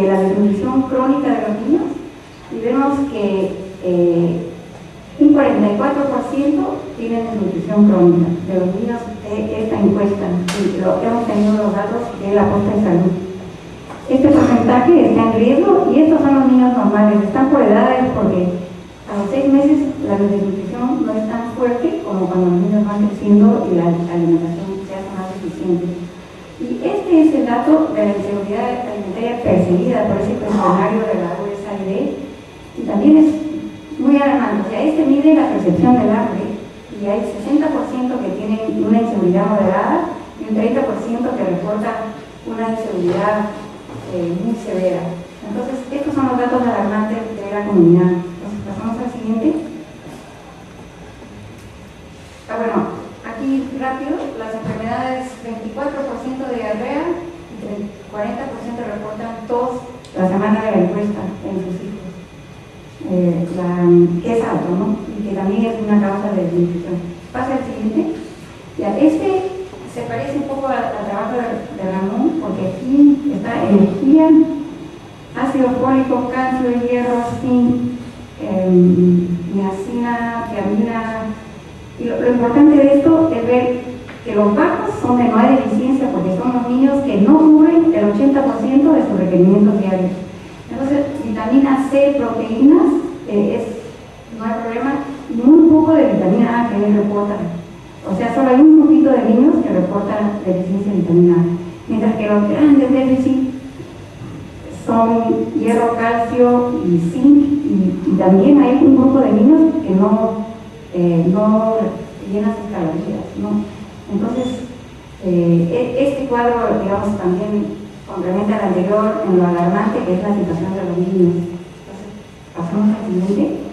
la desnutrición crónica de los niños, y vemos que un 44% tienen desnutrición crónica de los niños de esta encuesta, y hemos tenido los datos de la posta de salud. Este porcentaje está en riesgo y estos son los niños normales, están por edades porque a los 6 meses la desnutrición no es tan fuerte como cuando los niños van creciendo y la alimentación se hace más eficiente. Y este es el dato de la inseguridad alimentaria percibida por ese cuestionario de la USAID, y también es muy alarmante. O sea, este mide la percepción del hambre y hay 60% que tienen una inseguridad moderada y un 30% que reporta una inseguridad muy severa. Entonces, estos son los datos alarmantes de la comunidad. Entonces, pasamos al siguiente. Bueno, aquí rápido, las enfermedades, 24% de diarrea y 40% reportan tos la semana de la encuesta en sus hijos. Que es alto, ¿no? Y que también es una causa de desnutrición. Pasa al siguiente. Ya, este se parece un poco al trabajo de Ramón, porque aquí está energía, ácido fólico, calcio, hierro, zinc, niacina, tiamina. Y lo importante de esto es ver que los bajos son de no hay deficiencia, porque son los niños que no cubren el 80% de sus requerimientos diarios. Entonces, vitamina C, proteínas, no hay problema, y muy poco de vitamina A que ellos reportan. O sea, solo hay un poquito de niños que reportan deficiencia de vitamina A. Mientras que los grandes déficits son hierro, calcio y zinc, y también hay un grupo de niños que no llenan sus calorías, ¿no? Entonces, este cuadro, digamos, también complementa al anterior en lo alarmante que es la situación de los niños. Entonces, pasamos al siguiente.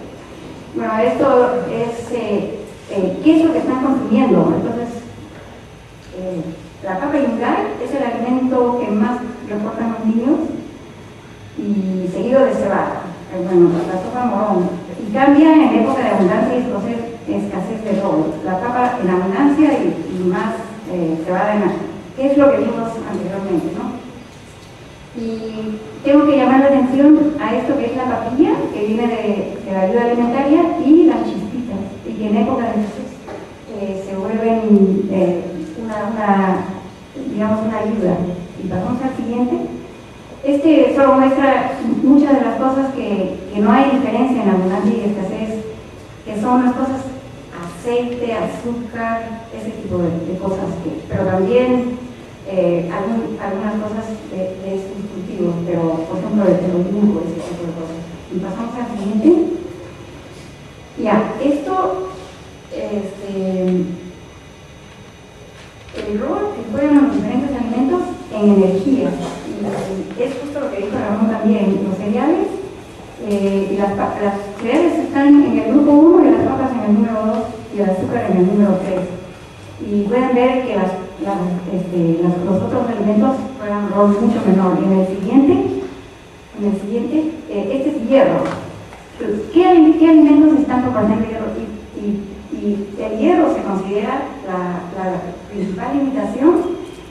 Bueno, esto es qué es lo que están consumiendo. Entonces, la papa yungay es el alimento que más reportan los niños, y seguido de cebada, bueno, la sopa morón, y cambia en época de abundancia y escasez de todo. La papa en abundancia y más cebada en alta, que es lo que vimos anteriormente, ¿no? Y tengo que llamar la atención a esto que es la papilla, que viene de la ayuda alimentaria, y las chispitas, y que en época de Jesús se vuelven una ayuda. Y pasamos al siguiente. Este solo muestra muchas de las cosas que no hay diferencia en abundancia y escasez, que son las cosas aceite, azúcar, ese tipo de cosas, pero también algunas cosas de estos cultivos, pero por ejemplo de los dibujos, ese tipo de cosas. Y pasamos al siguiente. Ya, esto, el rol que juegan los diferentes alimentos en energía, y es justo lo que dijo Ramón también. Los cereales y las cereales están en el grupo 1 y las papas en el número 2 y el azúcar en el número 3. Y pueden ver que los otros alimentos juegan un rol mucho menor. Y en el siguiente, este es hierro. ¿Qué alimentos están proporcionando hierro? Y el hierro se considera la principal limitación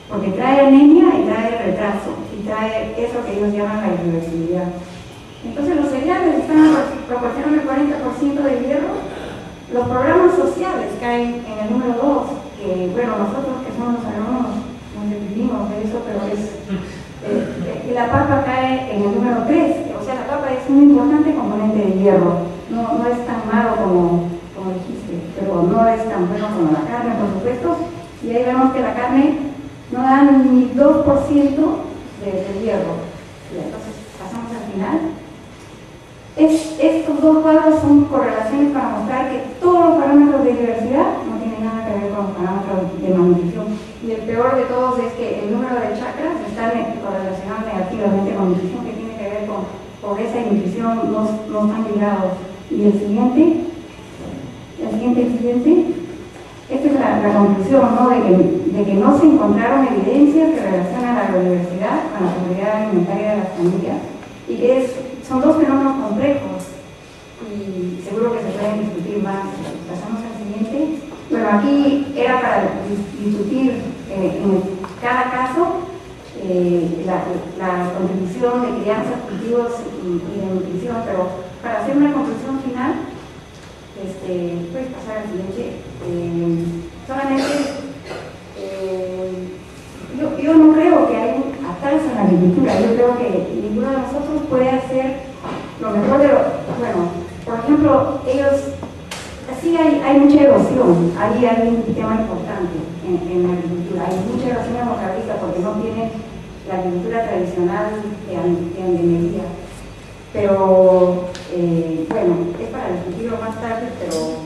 porque trae anemia y trae retraso, y trae eso que ellos llaman la irreversibilidad. Entonces los cereales están proporcionando el 40% de hierro. Los programas sociales caen en el número 2, que bueno, nosotros que somos los agrónomos nos vivimos de eso, pero y la papa cae en el número 3, o sea, la papa es un importante componente de hierro, no es tan malo como dijiste, pero no es tan bueno como la carne, por supuesto, y ahí vemos que la carne no da ni 2% del hierro. Y entonces pasamos al final. Estos dos cuadros son correlaciones para mostrar que todos los parámetros de diversidad no tienen nada que ver con los parámetros de malnutrición. Y el peor de todos es que el número de chakras está correlacionado negativamente con nutrición, que tiene que ver con pobreza y nutrición, no están ligados. Y el siguiente. Esta es la conclusión, ¿no? de que no se encontraron evidencias que relacionan la biodiversidad con la seguridad alimentaria de las familias, y que son dos fenómenos complejos y seguro que se pueden discutir más. Pasamos al siguiente. Bueno, aquí era para discutir en cada caso la contribución de crianza, cultivos y de nutrición, pero para hacer una conclusión final, puedes pasar al siguiente. Solamente yo no creo que hay un atraso en la agricultura. Yo creo que ninguno de nosotros puede hacer lo mejor de lo... Bueno, por ejemplo, sí hay mucha erosión. Ahí hay un tema importante en la agricultura. Hay mucha erosión demográfica porque no tiene la agricultura tradicional de andenería. Pero, bueno, es para discutirlo más tarde, pero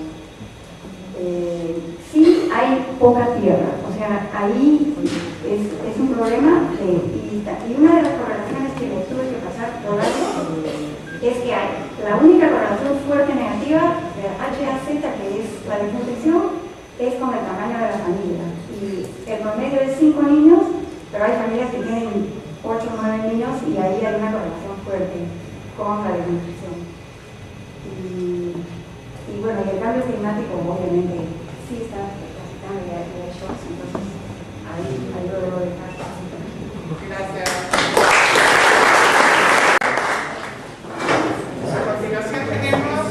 sí hay poca tierra. O sea, ahí es un problema. Y una de las correlaciones que les tuve que pasar por algo es que hay la única correlación fuerte negativa de HAZ, que es la desnutrición, es con el tamaño de la familia. Y el promedio es 5 niños, pero hay familias que tienen 8 o 9 niños y ahí hay una correlación fuerte con la desnutrición. Y bueno, y el cambio climático obviamente sí está afectando ya de shocks, entonces ahí lo debo dejar. Gracias. A continuación tenemos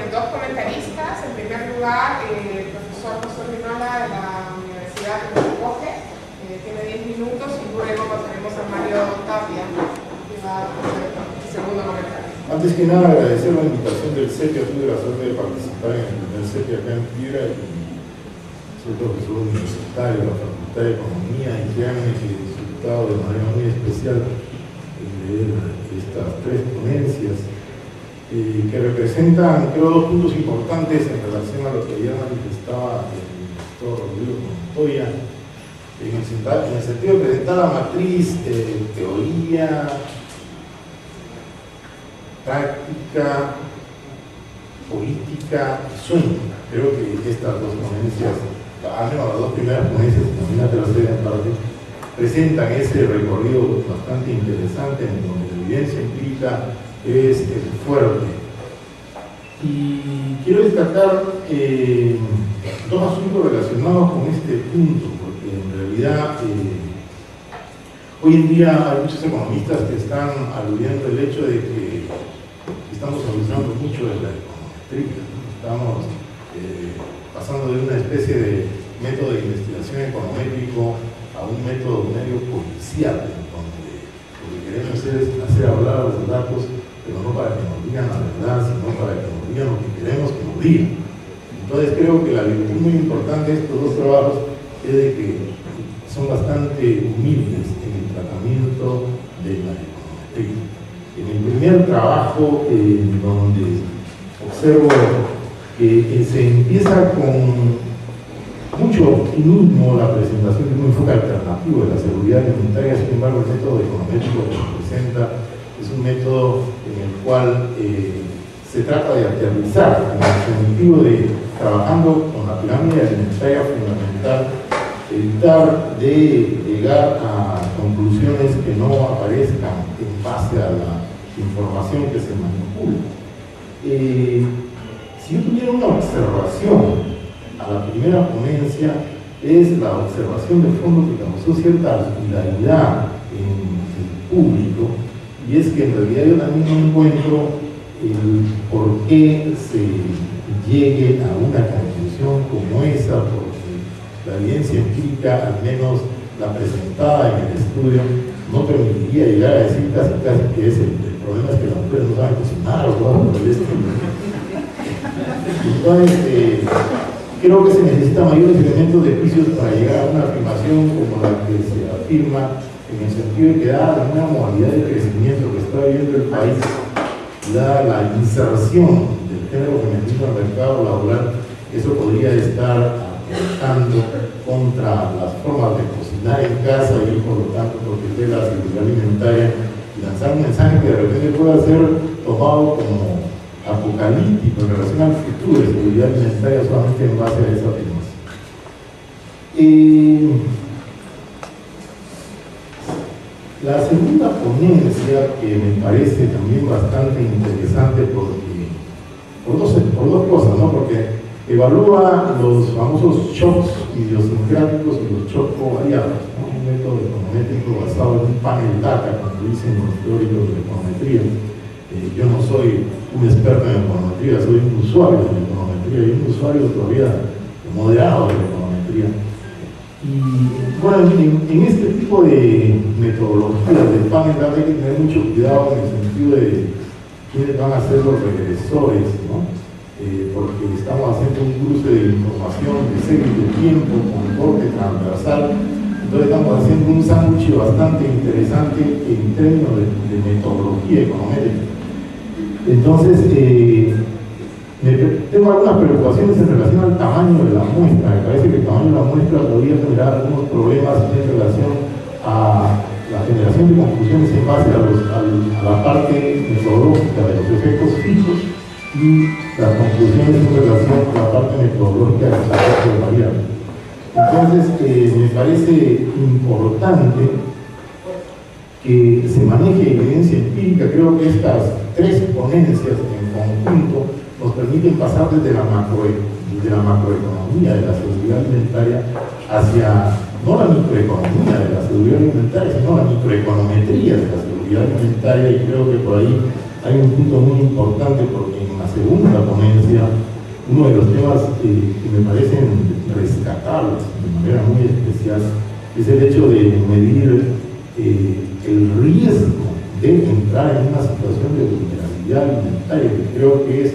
dos comentaristas. En primer lugar, el profesor José Rinola de la Universidad de Coge, tiene 10 minutos, y luego pasaremos a Mario Tapia, que va a hacer el segundo comentario. Antes que nada, agradecer la invitación del CEPIA. Tuve la suerte de participar en el primer CEPIA acá en Piura, y soy profesor universitario de la Facultad de Economía, y créanme que he disfrutado de manera muy especial en leer estas tres ponencias que representan, creo, dos puntos importantes en relación a lo que ya manifestaba el doctor Rodrigo Montoya, en el sentido de presentar la matriz teoría, práctica, política y sueño. Creo que estas dos ponencias, al menos las dos primeras ponencias y también la tercera en parte, presentan ese recorrido bastante interesante en donde la evidencia empírica es fuerte. Y quiero destacar dos asuntos relacionados con este punto, porque en realidad hoy en día hay muchos economistas que están aludiendo el hecho de que estamos abusando mucho de la econometría, ¿no? Estamos pasando de una especie de método de investigación econométrico a un método medio policial, donde lo que queremos es hacer hablar a los datos, pero no para que nos digan la verdad, sino para que nos digan lo que queremos que nos digan. Entonces creo que la virtud muy importante de estos dos trabajos es de que son bastante humildes en el tratamiento de la econometría. En el primer trabajo, donde observo que se empieza con mucho optimismo la presentación de un enfoque alternativo de la seguridad alimentaria. Sin embargo, el método econométrico que se presenta es un método en el cual se trata de aterrizar en el sentido de, trabajando con la pirámide alimentaria fundamental, evitar de llegar a conclusiones que no aparezcan en base a la información que se manipula. Si yo tuviera una observación a la primera ponencia, es la observación de fondo que causó cierta hilaridad en el público, y es que en realidad yo también no encuentro el por qué se llegue a una conclusión como esa, porque la evidencia empírica, al menos la presentada en el estudio, no permitiría llegar a decir casi que es el problema es que las mujeres no saben cocinar o algo por el estilo. Entonces, creo que se necesitan mayores elementos de juicios para llegar a una afirmación como la que se afirma, en el sentido de que dada una modalidad de crecimiento que está viviendo el país, dada la inserción del género femenino al mercado laboral, eso podría estar atentando contra las formas de cocinar en casa y por lo tanto proteger la seguridad alimentaria y lanzar un mensaje que de repente pueda ser tomado como apocalíptico en relación al futuro de seguridad alimentaria solamente en base a esa afirmación. La segunda ponencia, que me parece también bastante interesante por dos cosas, ¿no? Porque evalúa los famosos shocks idiosincráticos y los shocks covariados, ¿no? Un método econométrico basado en un panel data, como dicen los teóricos de econometría. Yo no soy un experto en econometría, soy un usuario de la econometría y un usuario todavía moderado de la econometría. Y bueno, en este tipo de metodologías de panel data hay que tener mucho cuidado en el sentido de quiénes van a ser los regresores, ¿no? Porque estamos haciendo un cruce de información de series de tiempo con corte transversal, entonces estamos haciendo un sándwich bastante interesante en términos de metodología econométrica. Entonces, tengo algunas preocupaciones en relación al tamaño de la muestra. Me parece que el tamaño de la muestra podría generar algunos problemas en relación a la generación de conclusiones en base a la parte metodológica de los efectos fijos y las conclusiones en relación a la parte metodológica de los efectos variables. Entonces, me parece importante que se maneje evidencia empírica. Creo que estas tres ponencias en conjunto nos permiten pasar desde la macroeconomía de la seguridad alimentaria hacia, no la microeconomía de la seguridad alimentaria, sino la microeconometría de la seguridad alimentaria, y creo que por ahí hay un punto muy importante, porque en la segunda ponencia uno de los temas que me parecen rescatables de manera muy especial es el hecho de medir el riesgo de entrar en una situación de vulnerabilidad alimentaria, que creo que es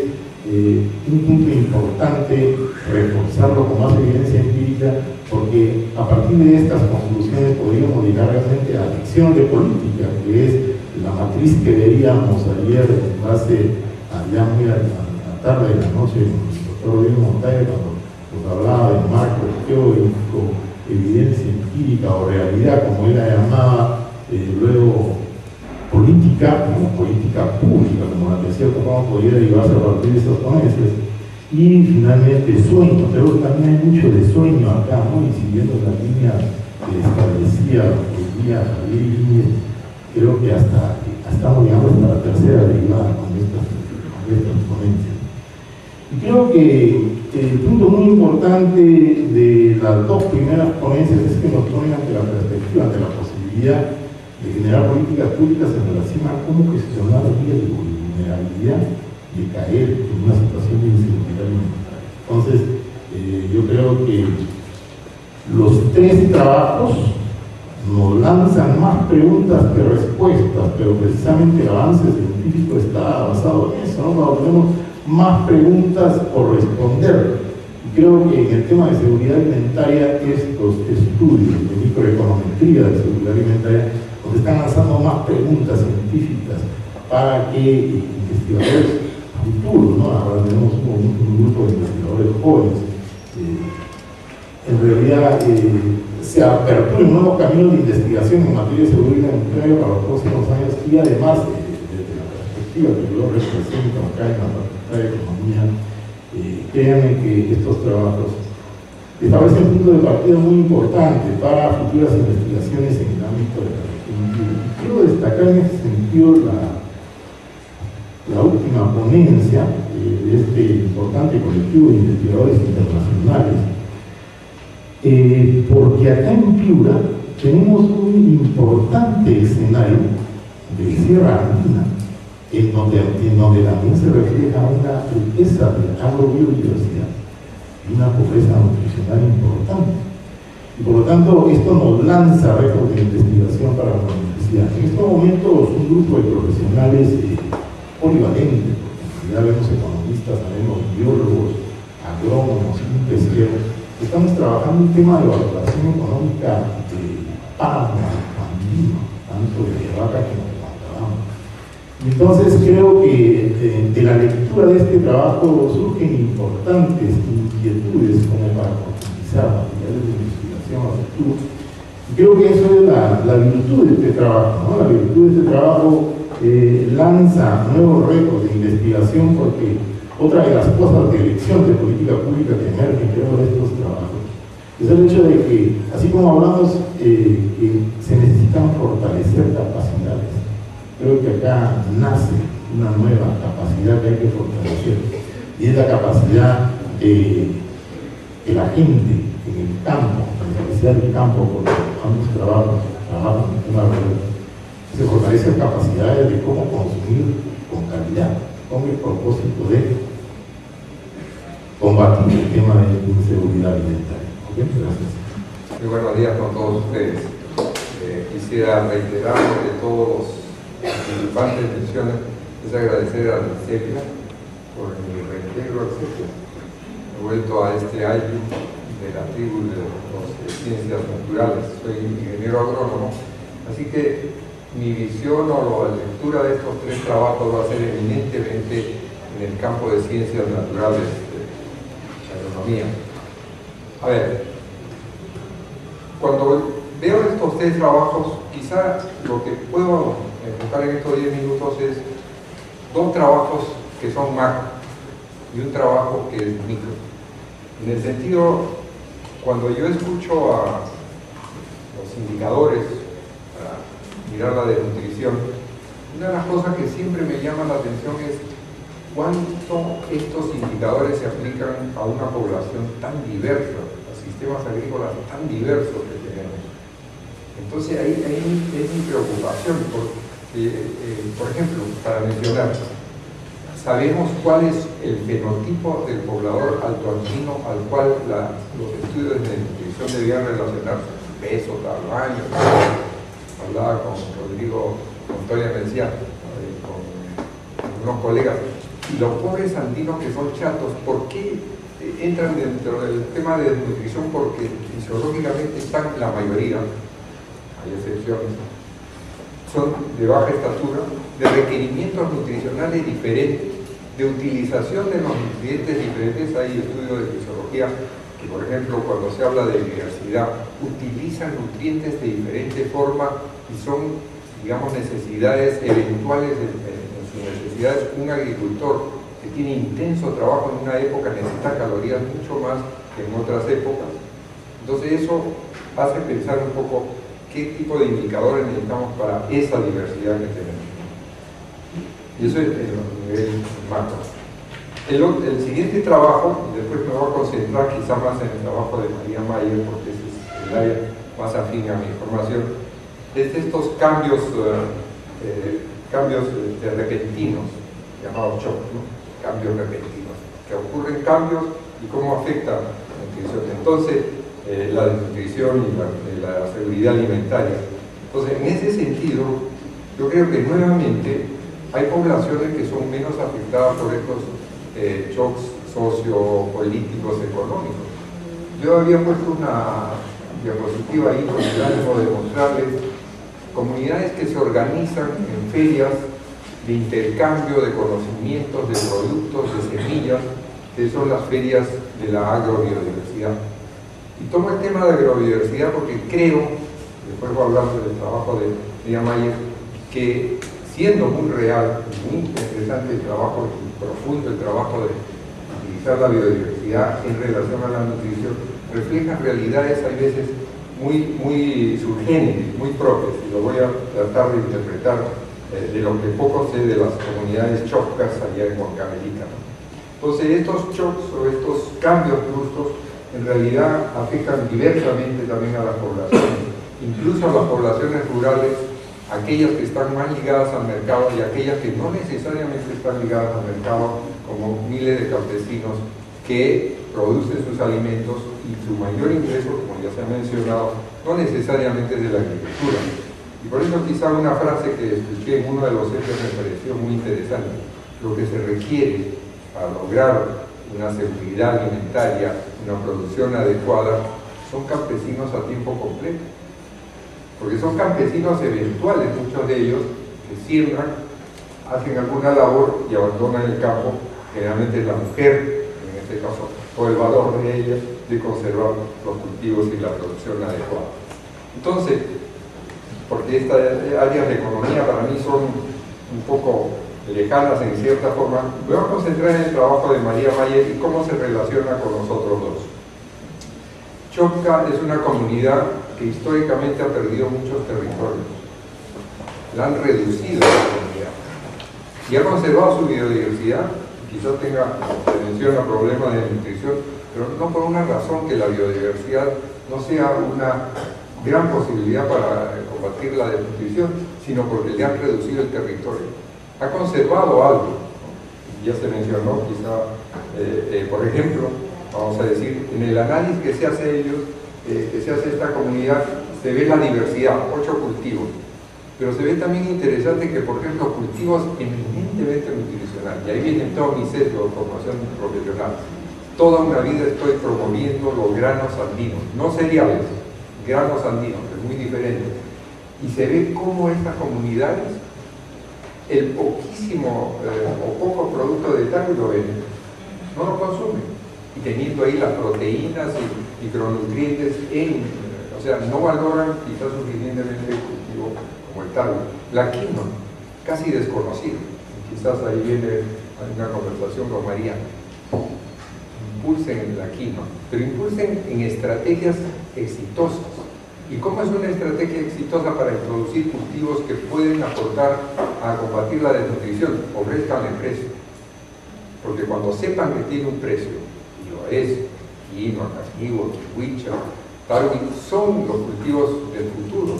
un punto importante reforzarlo con más evidencia empírica, porque a partir de estas conclusiones podríamos llegar realmente a la acción de política, que es la matriz que veíamos ayer en base allá muy a la tarde de la noche con el doctor Rodrigo Montaña, cuando nos hablaba de marco teórico, evidencia empírica o realidad, como él la llamaba, luego política, como política pública, como la que de cierta forma podría derivarse a partir de estas ponencias, y finalmente sueño. Pero también hay mucho de sueño acá, ¿no? Y siguiendo la línea que establecía el día Javier Iñiguez, creo que hasta estamos llegando hasta la tercera derivada con estas ponencias. Y creo que el punto muy importante de las dos primeras ponencias es que nos ponen ante la perspectiva, ante la posibilidad de generar políticas públicas en relación a cómo gestionar el riesgo de vulnerabilidad de caer en una situación de inseguridad alimentaria. Entonces, yo creo que los tres trabajos nos lanzan más preguntas que respuestas, pero precisamente el avance científico está basado en eso, ¿no? Cuando tenemos más preguntas por responder. Y creo que en el tema de seguridad alimentaria, estos estudios de microeconometría de seguridad alimentaria nos están lanzando más preguntas científicas para que investigadores futuros, ¿no? Ahora tenemos un grupo de investigadores jóvenes, en realidad se apertura un nuevo camino de investigación en materia de seguridad alimentaria para los próximos años, y además, desde la perspectiva que yo represento acá en la Facultad de Economía, créanme que estos trabajos establecen un punto de partida muy importante para futuras investigaciones en el ámbito de la región. Quiero destacar en ese sentido la última ponencia de este importante colectivo de investigadores internacionales, porque acá en Piura tenemos un importante escenario de Sierra Andina, en donde también se refleja una riqueza de agrobiodiversidad y una pobreza nutricional importante. Y por lo tanto, esto nos lanza retos de investigación para la universidad. En estos momentos, un grupo de profesionales polivalentes, porque ya vemos economistas, sabemos biólogos, agrónomos y pesqueros, estamos trabajando un tema de valoración económica de páramo andino, tanto de vaca como de guantabamo. Entonces creo que de la lectura de este trabajo surgen importantes inquietudes como para profundizar materiales de investigación a futuro. Y creo que eso es la virtud de este trabajo, ¿no? La virtud de este trabajo lanza nuevos retos de investigación, porque otra de las cosas de elección de política pública que emergen creo de estos trabajos es el hecho de que, así como hablamos que se necesitan fortalecer capacidades, creo que acá nace una nueva capacidad que hay que fortalecer, y es la capacidad de la gente en el campo, la necesidad del campo, porque ambos trabajan en una red, se fortalecen capacidades de cómo consumir con calidad, con el propósito de combatir el tema de inseguridad alimentaria. ¿Okay? Gracias. Muy buenos días con todos ustedes. Quisiera reiterar lo que todos los participantes mencionan, es agradecer a la CEPLA por mi reintegro al CEPLA. He vuelto a este año de la tribu de las ciencias naturales. Soy ingeniero agrónomo, así que mi visión o la lectura de estos tres trabajos va a ser eminentemente en el campo de ciencias naturales, de agronomía. A ver, cuando veo estos tres trabajos, quizá lo que puedo enfocar en estos 10 minutos es dos trabajos que son macro y un trabajo que es micro. En el sentido, cuando yo escucho a los indicadores para mirar la desnutrición, una de las cosas que siempre me llama la atención es cuánto estos indicadores se aplican a una población tan diversa, a sistemas agrícolas tan diversos que tenemos. Entonces ahí es mi preocupación, porque, por ejemplo, para mencionar, sabemos cuál es el fenotipo del poblador altoandino al cual los estudios de nutrición debían relacionarse, peso, tamaño. Hablaba con Rodrigo Montoya, me decía, con unos colegas, y los pobres andinos que son chatos, ¿por qué entran dentro del tema de nutrición? Porque fisiológicamente están, la mayoría, hay excepciones, son de baja estatura, de requerimientos nutricionales diferentes, de utilización de los nutrientes diferentes. Hay estudios de fisiología que, por ejemplo, cuando se habla de diversidad, utilizan nutrientes de diferente forma y son, digamos, necesidades eventuales en sus necesidades. Un agricultor que tiene intenso trabajo en una época necesita calorías mucho más que en otras épocas. Entonces eso hace pensar un poco qué tipo de indicadores necesitamos para esa diversidad que tenemos. Y eso es el nivel macro. El siguiente trabajo, y después me voy a concentrar quizá más en el trabajo de María Mayer, porque ese es el área más afín a mi formación, es de estos cambios repentinos, llamados shock, ¿no? Cambios repentinos, que ocurren cambios y cómo afecta la nutrición. Entonces, la desnutrición y la seguridad alimentaria. Entonces, en ese sentido, yo creo que nuevamente hay poblaciones que son menos afectadas por estos shocks sociopolíticos, económicos. Yo había puesto una diapositiva ahí con el ánimo de mostrarles comunidades que se organizan en ferias de intercambio de conocimientos, de productos, de semillas, que son las ferias de la agrobiodiversidad. Y tomo el tema de agrobiodiversidad porque creo, después voy a hablar del trabajo de María Mayer, que siendo muy real, muy interesante el trabajo, profundo el trabajo de utilizar la biodiversidad en relación a la nutrición, refleja realidades a veces muy surgentes, muy propias, y lo voy a tratar de interpretar de lo que poco sé de las comunidades chocas allá en Huancavelica. Entonces estos shocks o estos cambios bruscos en realidad afectan diversamente también a las poblaciones, incluso a las poblaciones rurales, aquellas que están más ligadas al mercado y aquellas que no necesariamente están ligadas al mercado, como miles de campesinos que producen sus alimentos y su mayor ingreso, como ya se ha mencionado, no necesariamente es de la agricultura. Y por eso quizá una frase que escuché en uno de los hechos me pareció muy interesante: lo que se requiere para lograr una seguridad alimentaria, una producción adecuada, son campesinos a tiempo completo. Porque son campesinos eventuales, muchos de ellos, que siembran, hacen alguna labor y abandonan el campo. Generalmente es la mujer, en este caso, por el valor de ella de conservar los cultivos y la producción adecuada. Entonces, porque estas áreas de economía para mí son un poco lejanas en cierta forma, me voy a concentrar en el trabajo de María Mayer y cómo se relaciona con nosotros dos. Chocca es una comunidad que históricamente ha perdido muchos territorios. La han reducido la comunidad y ha conservado su biodiversidad. Quizás se menciona problemas de nutrición, pero no por una razón que la biodiversidad no sea una gran posibilidad para combatir la desnutrición, sino porque le han reducido el territorio. Ha conservado algo, ¿no? Ya se mencionó quizá, por ejemplo, vamos a decir, en el análisis que se hace esta comunidad, se ve la diversidad, 8 cultivos, pero se ve también interesante que, por ejemplo, cultivos eminentemente nutricionales, y ahí viene todo mi sesgo de formación profesional. Toda una vida estoy promoviendo los granos andinos, no cereales, granos andinos, que es muy diferente, y se ve cómo estas comunidades, el poquísimo o poco producto de tal lo venden, no lo consumen, y teniendo ahí las proteínas y micronutrientes o sea, no valoran quizás suficientemente el cultivo como el tal. La quinoa, casi desconocida, quizás ahí viene una conversación con María. Impulsen la quinoa, pero impulsen en estrategias exitosas. ¿Y cómo es una estrategia exitosa para introducir cultivos que pueden aportar a combatir la desnutrición? Ofrezcanle precio. Porque cuando sepan que tiene un precio, y lo es, quinoa, casquivo, huicha, Darwin, son los cultivos del futuro.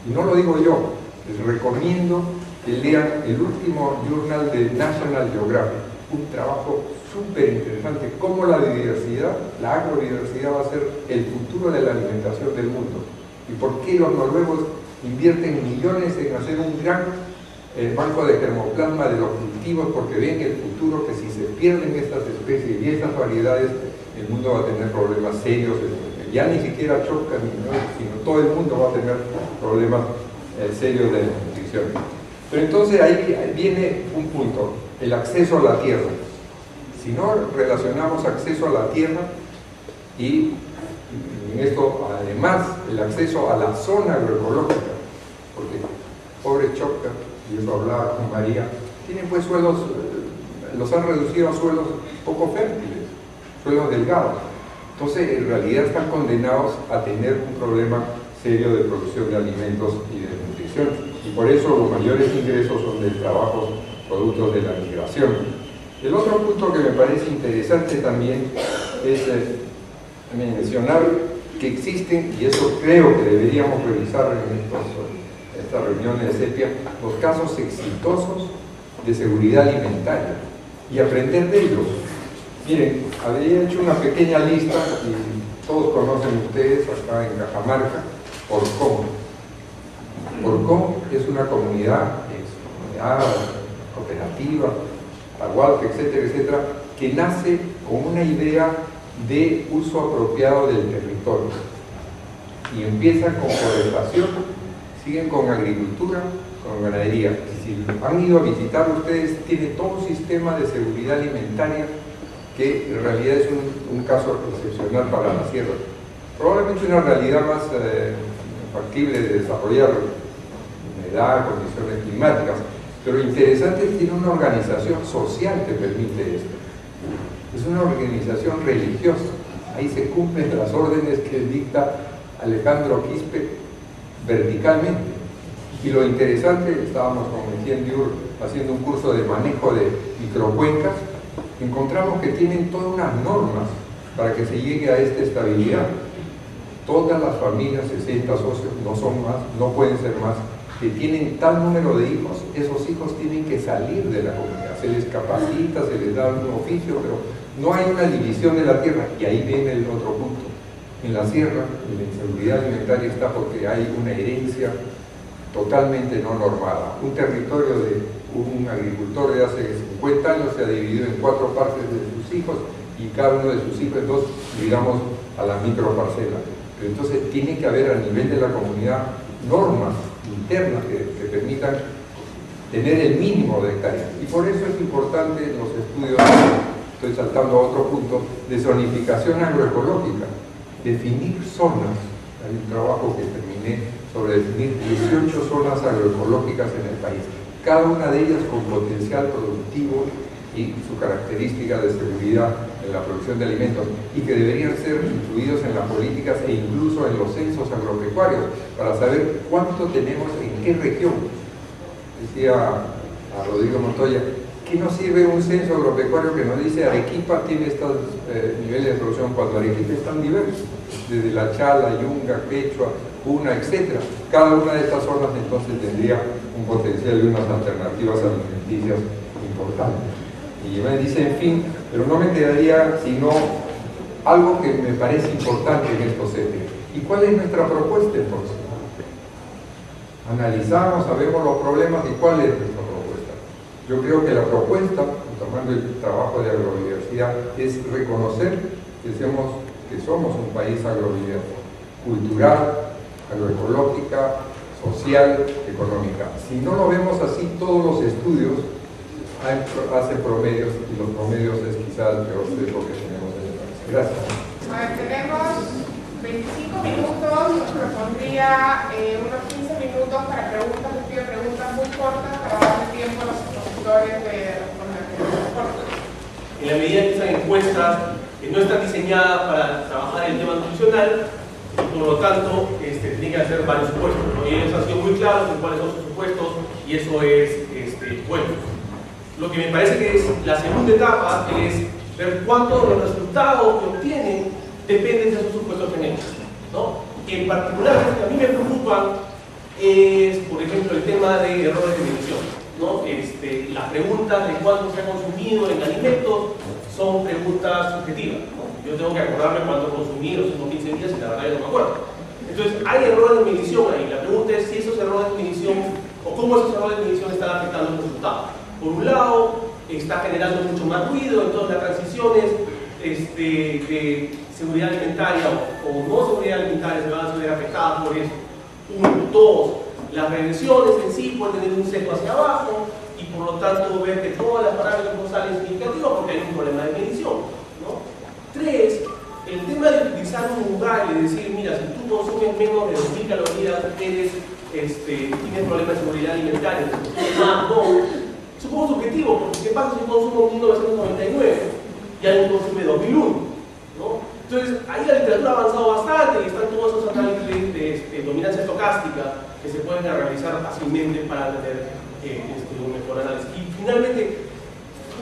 Y no lo digo yo, les recomiendo que lean el último journal de National Geographic, un trabajo súper interesante, cómo la biodiversidad, la agrobiodiversidad va a ser el futuro de la alimentación del mundo. Y por qué los noruegos invierten millones en hacer un gran banco de germoplasma de los cultivos, porque ven el futuro que si se pierden estas especies y estas variedades, el mundo va a tener problemas serios. Ya ni siquiera Chocca, sino todo el mundo va a tener problemas serios de nutrición. Pero entonces ahí viene un punto, el acceso a la tierra. Si no relacionamos acceso a la tierra y en esto además el acceso a la zona agroecológica, porque pobre Chocca, y eso hablaba con María, tienen pues suelos, los han reducido a suelos poco fértiles, suelos delgados. Entonces, en realidad están condenados a tener un problema serio de producción de alimentos y de nutrición. Y por eso los mayores ingresos son de trabajos productos de la migración. El otro punto que me parece interesante también es mencionar que existen, y eso creo que deberíamos revisar en estas reuniones de CEPIA, los casos exitosos de seguridad alimentaria y aprender de ellos. Miren, había hecho una pequeña lista, y todos conocen ustedes acá en Cajamarca, Orcón. Orcón es una comunidad cooperativa, Tahualpa, etcétera, etcétera, que nace con una idea de uso apropiado del territorio. Y empiezan con forestación, siguen con agricultura, con ganadería. Si han ido a visitar ustedes, tiene todo un sistema de seguridad alimentaria que en realidad es un caso excepcional para la sierra. Probablemente una realidad más factible de desarrollar, humedad, condiciones climáticas, pero interesante es que tiene una organización social que permite esto. Es una organización religiosa. Ahí se cumplen las órdenes que dicta Alejandro Quispe verticalmente. Y lo interesante, estábamos con Etienne Diur haciendo un curso de manejo de microcuencas, encontramos que tienen todas unas normas para que se llegue a esta estabilidad. Todas las familias, 60 socios, no son más, no pueden ser más, que tienen tal número de hijos, esos hijos tienen que salir de la comunidad, se les capacita, se les da un oficio, pero no hay una división de la tierra. Y ahí viene el otro punto. En la sierra, la inseguridad alimentaria está porque hay una herencia totalmente no normada. Un territorio de un agricultor de hace 50 años se ha dividido en 4 partes de sus hijos, y cada uno de sus hijos, entonces, digamos, a la microparcela. Pero entonces tiene que haber a nivel de la comunidad normas internas que permitan tener el mínimo de hectáreas. Y por eso es importante los estudios, estoy saltando a otro punto, de zonificación agroecológica, definir zonas. Hay un trabajo que terminé sobre definir 18 zonas agroecológicas en el país, cada una de ellas con potencial productivo y su característica de seguridad en la producción de alimentos, y que deberían ser incluidos en las políticas e incluso en los censos agropecuarios, para saber cuánto tenemos en qué región. Decía a Rodrigo Montoya, ¿qué nos sirve un censo agropecuario que nos dice Arequipa tiene estos niveles de producción cuando Arequipa es tan diverso? Desde La Chala, Yunga, Quechua, Puna, etc. Cada una de estas zonas entonces tendría un potencial y unas alternativas alimenticias importantes. Y me dice, en fin, pero no me quedaría sino algo que me parece importante en estos ejes. ¿Y cuál es nuestra propuesta entonces? Analizamos, sabemos los problemas, y cuál es nuestra propuesta. Yo creo que la propuesta, tomando el trabajo de agrobiodiversidad, es reconocer que somos un país agrobiodiverso, cultural, agroecológica, social, económica. Si no lo vemos así, todos los estudios hacen promedios, y los promedios es quizás el peor de lo que tenemos en el país. Gracias. Tenemos 25 minutos, nos propondría unos 15 minutos para preguntas. Les pido preguntas muy cortas para darle tiempo a los expositores de responder. En la medida que estas encuestas no están diseñadas para trabajar el tema nutricional, y por lo tanto tienen que hacer varios supuestos, ¿no? Y ellos han sido muy claros en cuáles son sus supuestos, y eso es bueno. Lo que me parece que es la segunda etapa es ver cuántos de los resultados que obtienen dependen de esos supuestos genéricos, ¿no? En particular, lo que a mí me preocupa es, por ejemplo, el tema de errores de medición, ¿no? Las preguntas de cuánto se ha consumido en alimentos son preguntas subjetivas, ¿no? Yo tengo que acordarme cuánto consumí los últimos 15 días y la verdad yo no me acuerdo. Entonces, hay errores de medición ahí. La pregunta es si esos errores de medición, o cómo esos errores de medición están afectando los resultados. Por un lado, está generando mucho más ruido, entonces las transiciones de seguridad alimentaria o no seguridad alimentaria se van a ver afectadas por eso. 1, 2, las redenciones en sí pueden tener un sesgo hacia abajo, y por lo tanto ver que todas las parámetros no salen significativos porque hay un problema de medición, ¿no? 3, el tema de utilizar un umbral y decir, mira, si tú consumes menos de 2000 calorías, tienes problemas de seguridad alimentaria, no. Es un poco subjetivo, porque ¿qué pasa si yo consumo 1999 y alguien consume 2001? ¿No? Entonces, ahí la literatura ha avanzado bastante y están todos esos análisis de dominancia estocástica que se pueden realizar fácilmente para tener un mejor análisis. Y finalmente,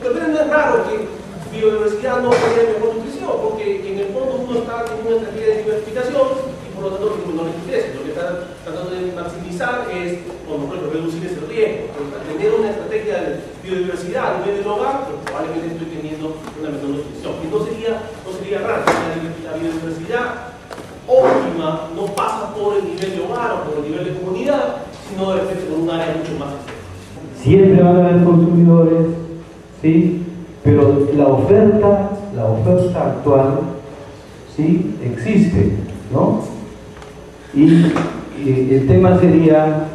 también no es raro que biodiversidad no tenga mejor nutrición, porque en el fondo uno está teniendo una estrategia de diversificación y por lo tanto no le interesa. Lo que está tratando de maximizar es, por ejemplo, reducir ese riesgo. Tener una estrategia de biodiversidad a nivel del hogar, pues probablemente estoy teniendo una mejor nutrición. Y no sería raro. La biodiversidad óptima no pasa por el nivel de hogar o por el nivel de comunidad, sino de repente por un área mucho más extensa. Siempre van a haber consumidores, ¿sí? Pero la oferta actual, ¿sí? Existe, ¿no? Y el tema sería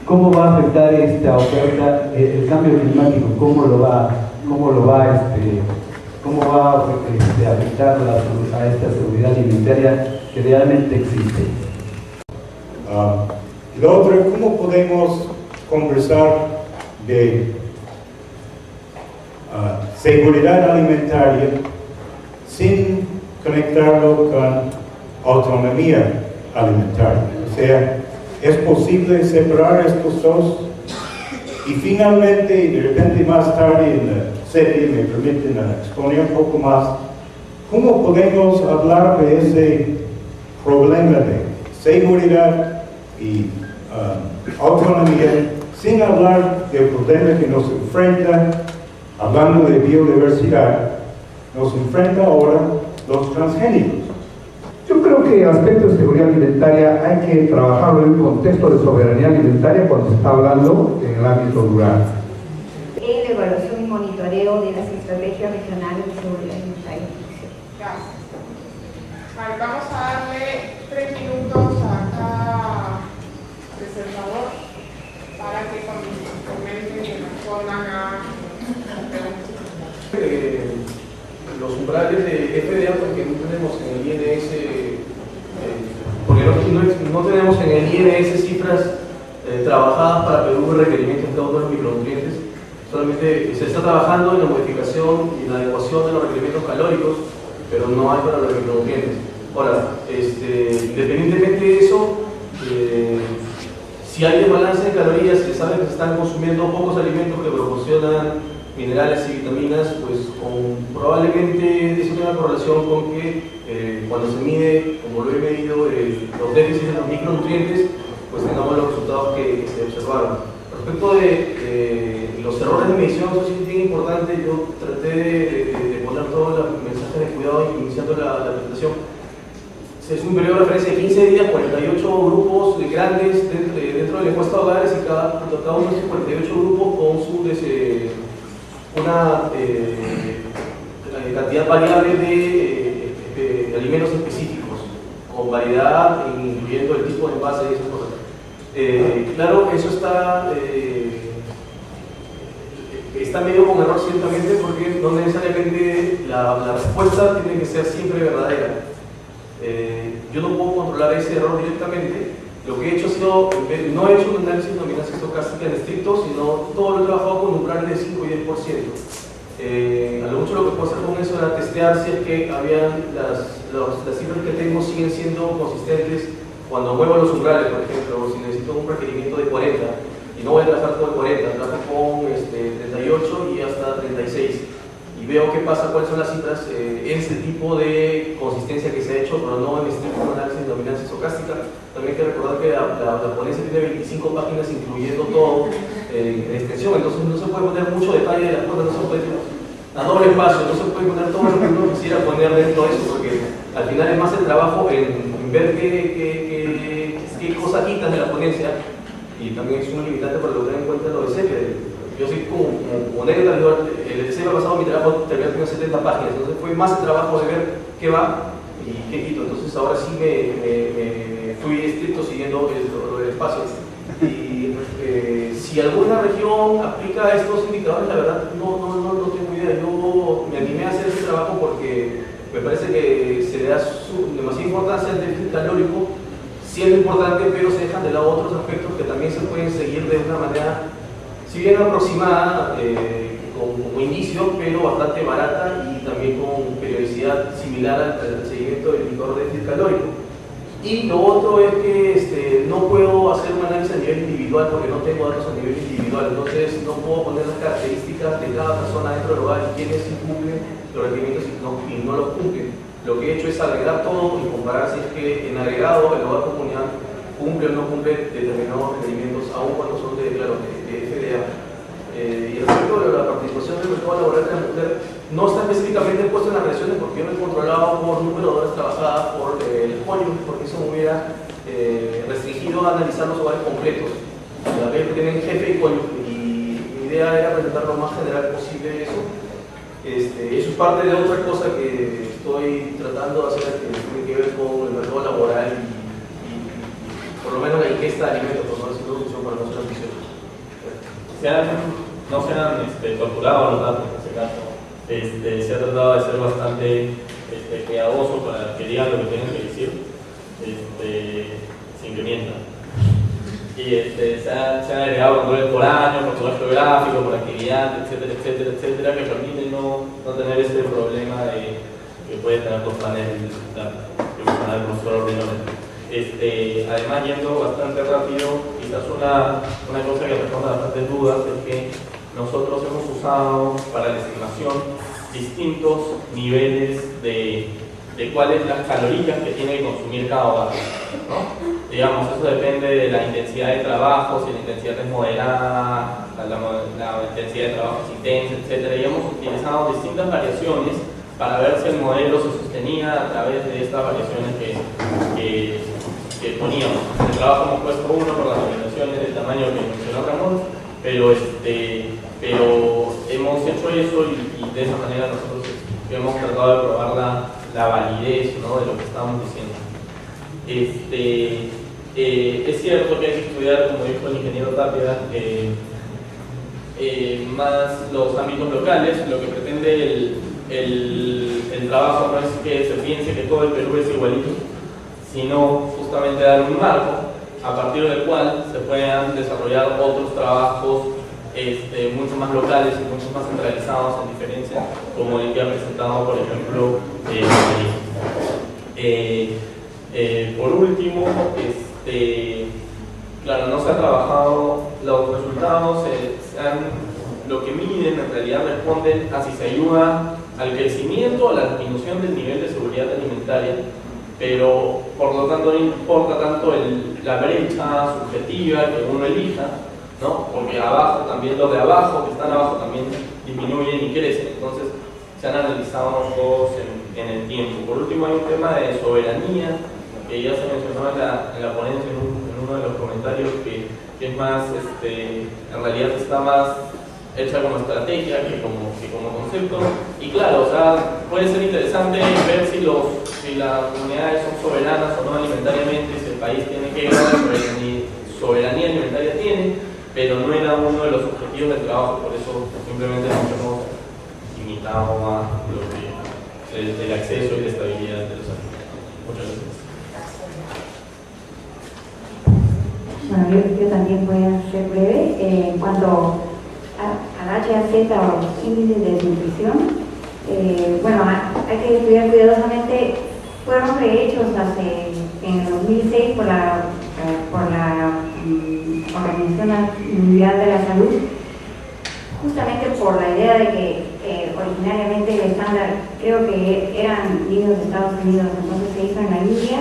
cómo va a afectar esta oferta el cambio climático, cómo va a afectar a esta seguridad alimentaria que realmente existe. Lo otro, ¿cómo podemos conversar de seguridad alimentaria sin conectarlo con autonomía alimentaria? O sea, ¿es posible separar estos dos? Y finalmente, y de repente más tarde en la serie me permiten exponer un poco más, ¿cómo podemos hablar de ese problema de seguridad y autonomía sin hablar del problema que nos enfrenta, hablando de biodiversidad, nos enfrenta ahora los transgénicos? Yo creo que aspectos de seguridad alimentaria hay que trabajarlo en un contexto de soberanía alimentaria cuando se está hablando en el ámbito rural. En la evaluación y monitoreo de las estrategias regionales de seguridad alimentaria. Gracias. Vale, vamos a darle 3 minutos a cada presentador para que comenten y respondan a las preguntas. Los umbrales de FDA, porque no tenemos en el INS, porque no tenemos en el INS cifras trabajadas para Perú requerimientos de todos los micronutrientes. Solamente se está trabajando en la modificación y la adecuación de los requerimientos calóricos, pero no hay para los micronutrientes. Ahora, independientemente de eso, si hay desbalance de calorías, se sabe que se están consumiendo pocos alimentos que proporcionan minerales y vitaminas, pues probablemente eso tiene una correlación con que cuando se mide, como lo he medido, los déficits de los micronutrientes, pues tengamos los resultados que se observaron. Respecto de los errores de medición, eso sí es bien importante. Yo traté de poner todos los mensajes de cuidado iniciando la presentación. Es un periodo de referencia de 15 días, 48 grupos grandes dentro de la encuesta de hogares, y cada uno de esos 48 grupos con una cantidad variable de alimentos específicos, con variedad, incluyendo el tipo de envase y esas cosas. Claro, eso está medio con error ciertamente, porque no necesariamente la respuesta tiene que ser siempre verdadera. Yo no puedo controlar ese error directamente. Lo que he hecho ha sido, no he hecho un análisis de dominancia estocástica en estricto, sino todo lo he trabajado con umbrales de 5 y 10%. A lo mucho lo que puedo hacer con eso era testear si es que habían las cifras que tengo siguen siendo consistentes cuando muevo los umbrales, por ejemplo, si necesito un requerimiento de 40 y no voy a trabajar con el 40, trabajo con 38 y hasta 36. Y veo qué pasa, cuáles son las cifras, ese tipo de consistencia que se ha hecho, pero no en estricto análisis de dominancia estocástica. También hay que recordar que la ponencia tiene 25 páginas, incluyendo todo en extensión, entonces no se puede poner mucho detalle de las cosas, no se puede a doble paso, no se puede poner todo lo que uno quisiera poner dentro de eso, porque al final es más el trabajo en ver qué cosa quitan de la ponencia, y también es un limitante para lograr en cuenta lo de CEPE. Yo soy como anécdota, el CEPE ha pasado mi trabajo terminar con 70 páginas, entonces fue más el trabajo de ver qué va y qué quito. Entonces ahora sí me fui estricto siguiendo lo del espacio. Y si alguna región aplica estos indicadores, la verdad no tengo idea. Yo me animé a hacer ese trabajo porque me parece que se le da demasiada importancia al déficit calórico, siendo importante, pero se dejan de lado otros aspectos que también se pueden seguir de una manera, si bien aproximada, como inicio, pero bastante barata y también con periodicidad similar al seguimiento del indicador de déficit calórico. Y lo otro es que no puedo hacer un análisis a nivel individual porque no tengo datos a nivel individual, entonces no puedo poner las características de cada persona dentro del hogar y quiénes incumplen los requerimientos y no los cumplen. Lo que he hecho es agregar todo y comparar si es que en agregado el hogar comunidad cumple o no cumple determinados requerimientos, aun cuando son de FDA. Y respecto de la participación del mercado laboral de la mujer, no está específicamente puesto en las relaciones porque yo no he controlado por número de horas trabajadas por el cónyuge, porque eso me hubiera restringido a analizar los hogares completos. La ley que tienen jefe y cónyuge, y mi idea era presentar lo más general posible eso. Eso es parte de otra cosa que estoy tratando de hacer, que tiene que ver con el mercado laboral y por lo menos la ingesta de alimentos, por no decir producción, para no ser ambiciosos. No se han torturado los datos en ese caso. Se ha tratado de ser bastante cuidadoso para que digan lo que tienen que decir, sin que mientan. Y se han agregado controles por año, control geográfico, por actividad, etcétera, que permiten no tener este problema que puede tener los paneles que mencionaba el profesor Ordinone. Además, yendo bastante rápido, quizás una cosa que responde a bastantes dudas es que nosotros hemos usado para la estimación distintos niveles de cuáles las calorías que tiene que consumir cada hogar, ¿no? Digamos, eso depende de la intensidad de trabajo, si la intensidad es moderada, la intensidad de trabajo es intensa, etc. Y hemos utilizado distintas variaciones para ver si el modelo se sostenía a través de estas variaciones que poníamos. En el trabajo hemos puesto uno por las limitaciones del tamaño que mencionó Ramón, pero hemos hecho eso y de esa manera nosotros hemos tratado de probar la validez, ¿no?, de lo que estamos diciendo. Es cierto que hay que estudiar, como dijo el ingeniero Tapia, más los ámbitos locales. Lo que pretende el trabajo no es que se piense que todo el Perú es igualito, sino justamente dar un marco a partir del cual se puedan desarrollar otros trabajos mucho más locales y mucho más centralizados, en diferencia como el que ha presentado, por ejemplo, por último, claro, no se ha trabajado, los resultados lo que miden en realidad responden a si se ayuda al crecimiento o a la disminución del nivel de seguridad alimentaria, pero por lo tanto no importa tanto la brecha subjetiva que uno elija, ¿no? Porque abajo también, los de abajo, que están abajo, también disminuyen y crecen. Entonces se han analizado todos en el tiempo. Por último, hay un tema de soberanía que ya se mencionó en la ponencia, en uno de los comentarios, que es más, en realidad está más hecha como estrategia que como concepto. Y claro, o sea, puede ser interesante ver si las comunidades son soberanas o no alimentariamente, si el país tiene que grado de soberanía alimentaria tiene, pero no era uno de los objetivos del trabajo, por eso simplemente nos hemos limitado a lo que el acceso y la estabilidad de los alimentos. Muchas gracias. Bueno, yo también voy a ser breve. En cuanto al HAZ o los índices de desnutrición, bueno, hay que estudiar cuidadosamente. Fueron rehechos en el 2006 por la Organización Mundial de la Salud, justamente por la idea de que originariamente el estándar, creo que eran niños de Estados Unidos, entonces se hizo en la India,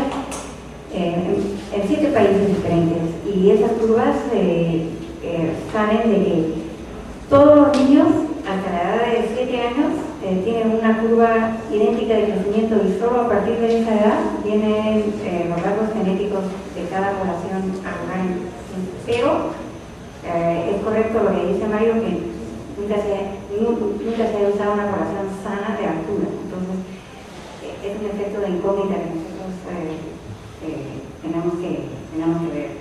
en 7 países diferentes, y esas curvas salen de que todos los niños hasta la edad de 7 años tienen una curva idéntica de crecimiento, y solo a partir de esa edad vienen los rasgos genéticos de cada población orgánica. Pero es correcto lo que dice Mario, que nunca se ha usado una población sana de altura. Entonces es un efecto de incógnita que nosotros tenemos que ver,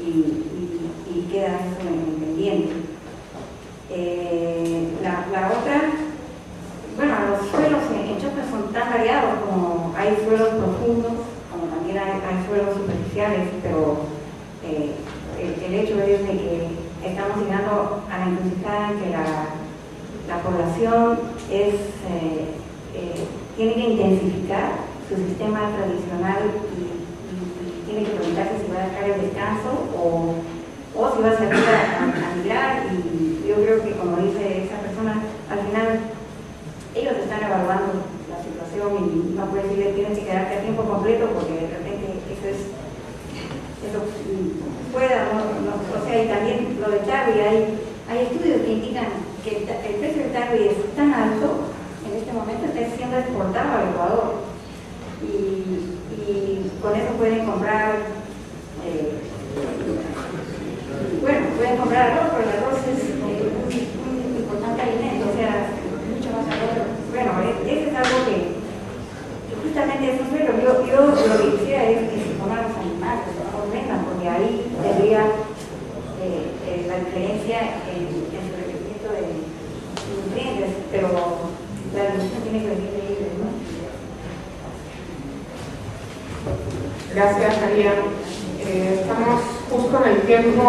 y queda eso en pendiente. La otra, bueno, los suelos en Chocó son tan variados, como hay suelos profundos, como también hay suelos superficiales, pero el hecho es de que estamos llegando a la encrucijada en que la población tiene que intensificar su sistema tradicional y tiene que preguntarse si va a dejar el descanso o si va a salir a migrar. Y yo creo que, como dice esa persona, al final ellos están evaluando la situación y no puede decir que tienes que quedarte a tiempo completo, porque de repente eso pueda, o sea. Y también lo de Tarwi, hay estudios que indican que el precio del Tarwi es tan alto en este momento, está siendo exportado al Ecuador, y con eso pueden comprar pueden comprar arroz, pero el arroz es un importante alimento, o sea, mucho más arroz. Bueno, eso es algo que justamente eso es lo yo lo que quisiera es que se coman los animales, no vengan, porque ahí tendría la diferencia en su requerimiento de nutrientes, pero la alimentación tiene que venir de ellos, ¿no? Gracias, María. Estamos justo en el tiempo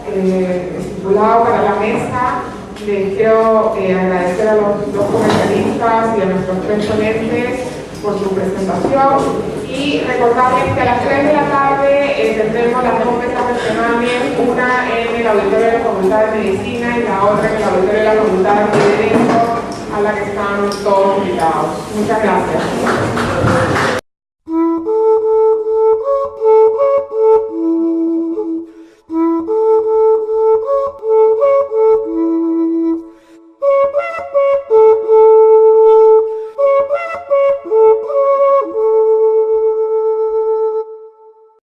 estipulado para la mesa. Les quiero agradecer a los dos comentaristas y a nuestros 3 ponentes por su presentación, y recordarles que a las 3 de la tarde tendremos las 2 mesas regionales, una en el auditorio de la Facultad de Medicina y la otra en el auditorio de la Facultad de Derecho, a a la que están todos invitados. Muchas gracias.